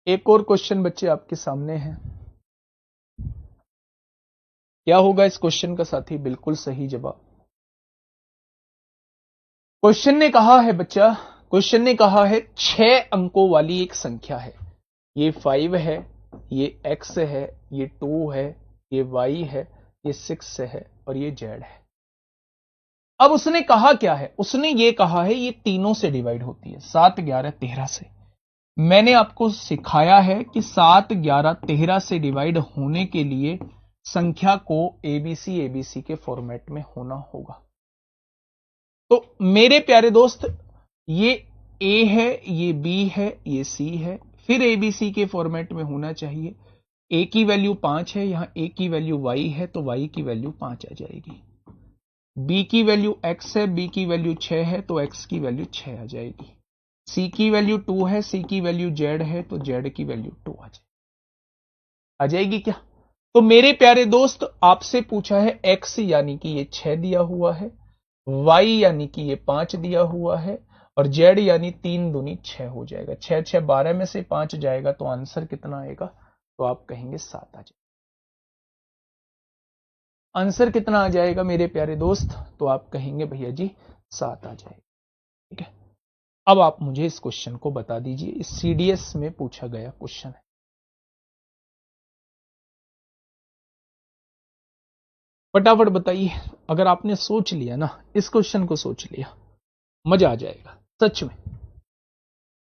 एक और क्वेश्चन बच्चे आपके सामने है। क्या होगा इस क्वेश्चन का साथी? बिल्कुल सही जवाब। क्वेश्चन ने कहा है बच्चा, क्वेश्चन ने कहा है 6 अंकों वाली एक संख्या है, ये 5 है, ये x है, ये 2 है, ये y है, ये 6 है और ये z है। अब उसने कहा क्या है? उसने ये कहा है ये तीनों से डिवाइड होती है, 7, 11, 13 से। मैंने आपको सिखाया है कि 7, 11, 13 से डिवाइड होने के लिए संख्या को एबीसी के फॉर्मेट में होना होगा। तो मेरे प्यारे दोस्त, ये ए है, ये बी है, ये सी है, फिर एबीसी के फॉर्मेट में होना चाहिए। ए की वैल्यू 5 है, यहां ए की वैल्यू y है तो y की वैल्यू 5 आ जाएगी। बी की वैल्यू x है, बी की वैल्यू 6 है तो x की वैल्यू 6 आ जाएगी। सी की वैल्यू 2 है, सी की वैल्यू z है तो z की वैल्यू 2 आ जाएगी क्या? तो मेरे प्यारे दोस्त, आपसे पूछा है x यानी कि ये 6 दिया हुआ है, y यानी कि ये 5 दिया हुआ है और z यानी 3 दूनी 6 हो जाएगा। 6 6 12 में से 5 जाएगा तो आंसर कितना आएगा? तो आप कहेंगे 7 आ जाएगा। आंसर कितना आ जाएगा मेरे प्यारे दोस्त? तो आप कहेंगे भैया जी 7 आ जाएगा। ठीक है, अब आप मुझे इस क्वेश्चन को बता दीजिए, इस सीडीएस में पूछा गया क्वेश्चन है। फटाफट बताइए। अगर आपने सोच लिया ना, इस क्वेश्चन को सोच लिया, मजा आ जाएगा सच में।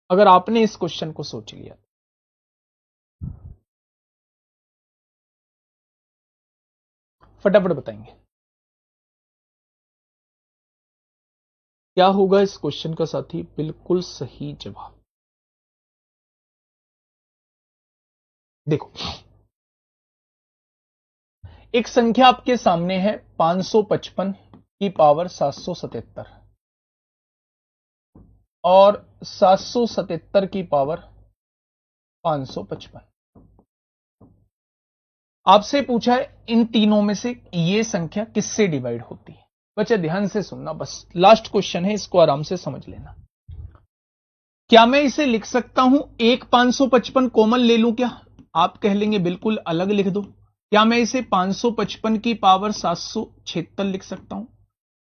अगर आपने इस क्वेश्चन को सोच लिया, फटाफट बताएंगे क्या होगा इस क्वेश्चन का साथी? बिल्कुल सही जवाब। देखो, एक संख्या आपके सामने है 555 की पावर 777 और 777 की पावर 555। आपसे पूछा है इन तीनों में से ये संख्या किससे डिवाइड होती है। बच्चे ध्यान से सुनना, बस लास्ट क्वेश्चन है, इसको आराम से समझ लेना। क्या मैं इसे लिख सकता हूं, एक 555 कॉमन ले लूं क्या? आप कह लेंगे बिल्कुल अलग लिख दो। क्या मैं इसे 555 की पावर 776 लिख सकता हूं?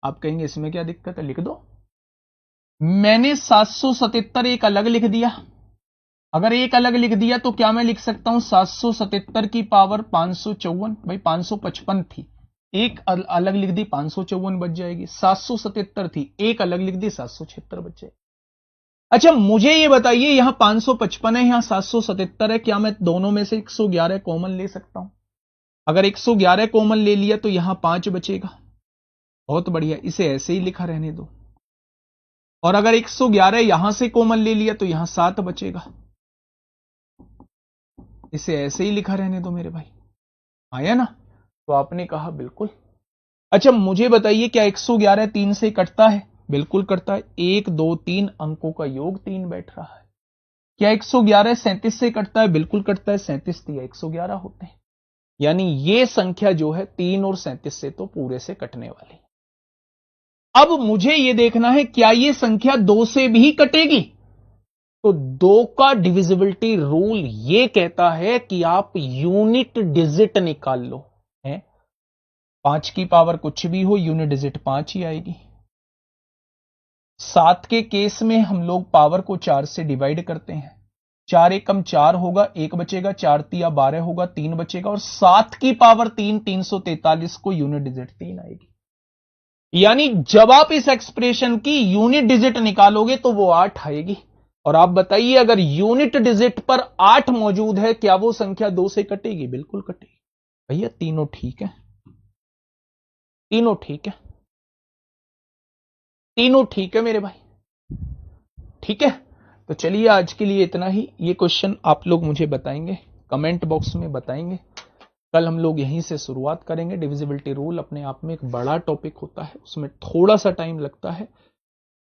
आप कहेंगे इसमें क्या दिक्कत है, लिख दो। मैंने 777 एक अलग लिख दिया। अगर एक अलग लिख दिया तो क्या मैं लिख सकता हूं 777 की पावर 554? भाई 555 थी, एक अलग लिख दी 554 बच जाएगी। 777 थी, एक अलग लिख दी 776 बच जाएगी। अच्छा मुझे ये बताइए, यहां 555 है, यहां 777 है, क्या मैं दोनों में से 111 कॉमन ले सकता हूं? अगर 111 कॉमन ले लिया तो यहां 5 बचेगा। बहुत बढ़िया, इसे ऐसे ही लिखा रहने दो। और अगर 111 यहां से कॉमन ले लिया तो यहां 7 बचेगा। इसे ऐसे ही लिखा रहने दो मेरे भाई। आया ना? तो आपने कहा बिल्कुल। अच्छा मुझे बताइए, क्या 111 3 से कटता है? बिल्कुल कटता है। 1 2 3 अंकों का योग 3 बैठ रहा है। क्या 111 37 से कटता है? बिल्कुल कटता है। 37 दिया 111 होते हैं। यानी ये संख्या जो है 3 और 37 से तो पूरे से कटने वाली। अब मुझे यह देखना है क्या ये संख्या 2 से भी कटेगी। तो 2 का डिविजिबिलिटी रूल ये कहता है कि आप यूनिट डिजिट निकाल लो। है 5 की पावर कुछ भी हो, यूनिट डिजिट 5 ही आएगी। 7 के केस में हम लोग पावर को 4 से डिवाइड करते हैं। 4 एकम 4 होगा, 1 बचेगा। 4 तिया 12 होगा, 3 बचेगा। और 7 की पावर 3 343 को यूनिट डिजिट 3 आएगी। यानी जब आप इस एक्सप्रेशन की यूनिट डिजिट निकालोगे तो वो 8 आएगी। और आप बताइए, अगर यूनिट डिजिट पर 8 मौजूद है, क्या वो संख्या 2 से कटेगी? बिल्कुल कटेगी। भैया तीनों ठीक है, तीनों ठीक है, तीनों ठीक है मेरे भाई। ठीक है, तो चलिए आज के लिए इतना ही। ये क्वेश्चन आप लोग मुझे बताएंगे, कमेंट बॉक्स में बताएंगे। कल हम लोग यहीं से शुरुआत करेंगे। डिविजिबिलिटी रूल अपने आप में एक बड़ा टॉपिक होता है, उसमें थोड़ा सा टाइम लगता है।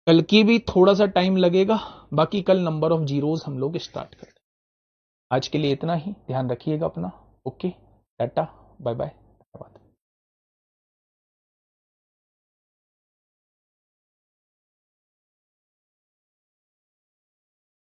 कल की भी थोड़ा सा टाइम लगेगा, बाकी कल नंबर ऑफ जीरोज हम लोग स्टार्ट करते हैं। आज के लिए इतना ही, ध्यान रखिएगा अपना। ओके, टाटा, बाय बाय, धन्यवाद।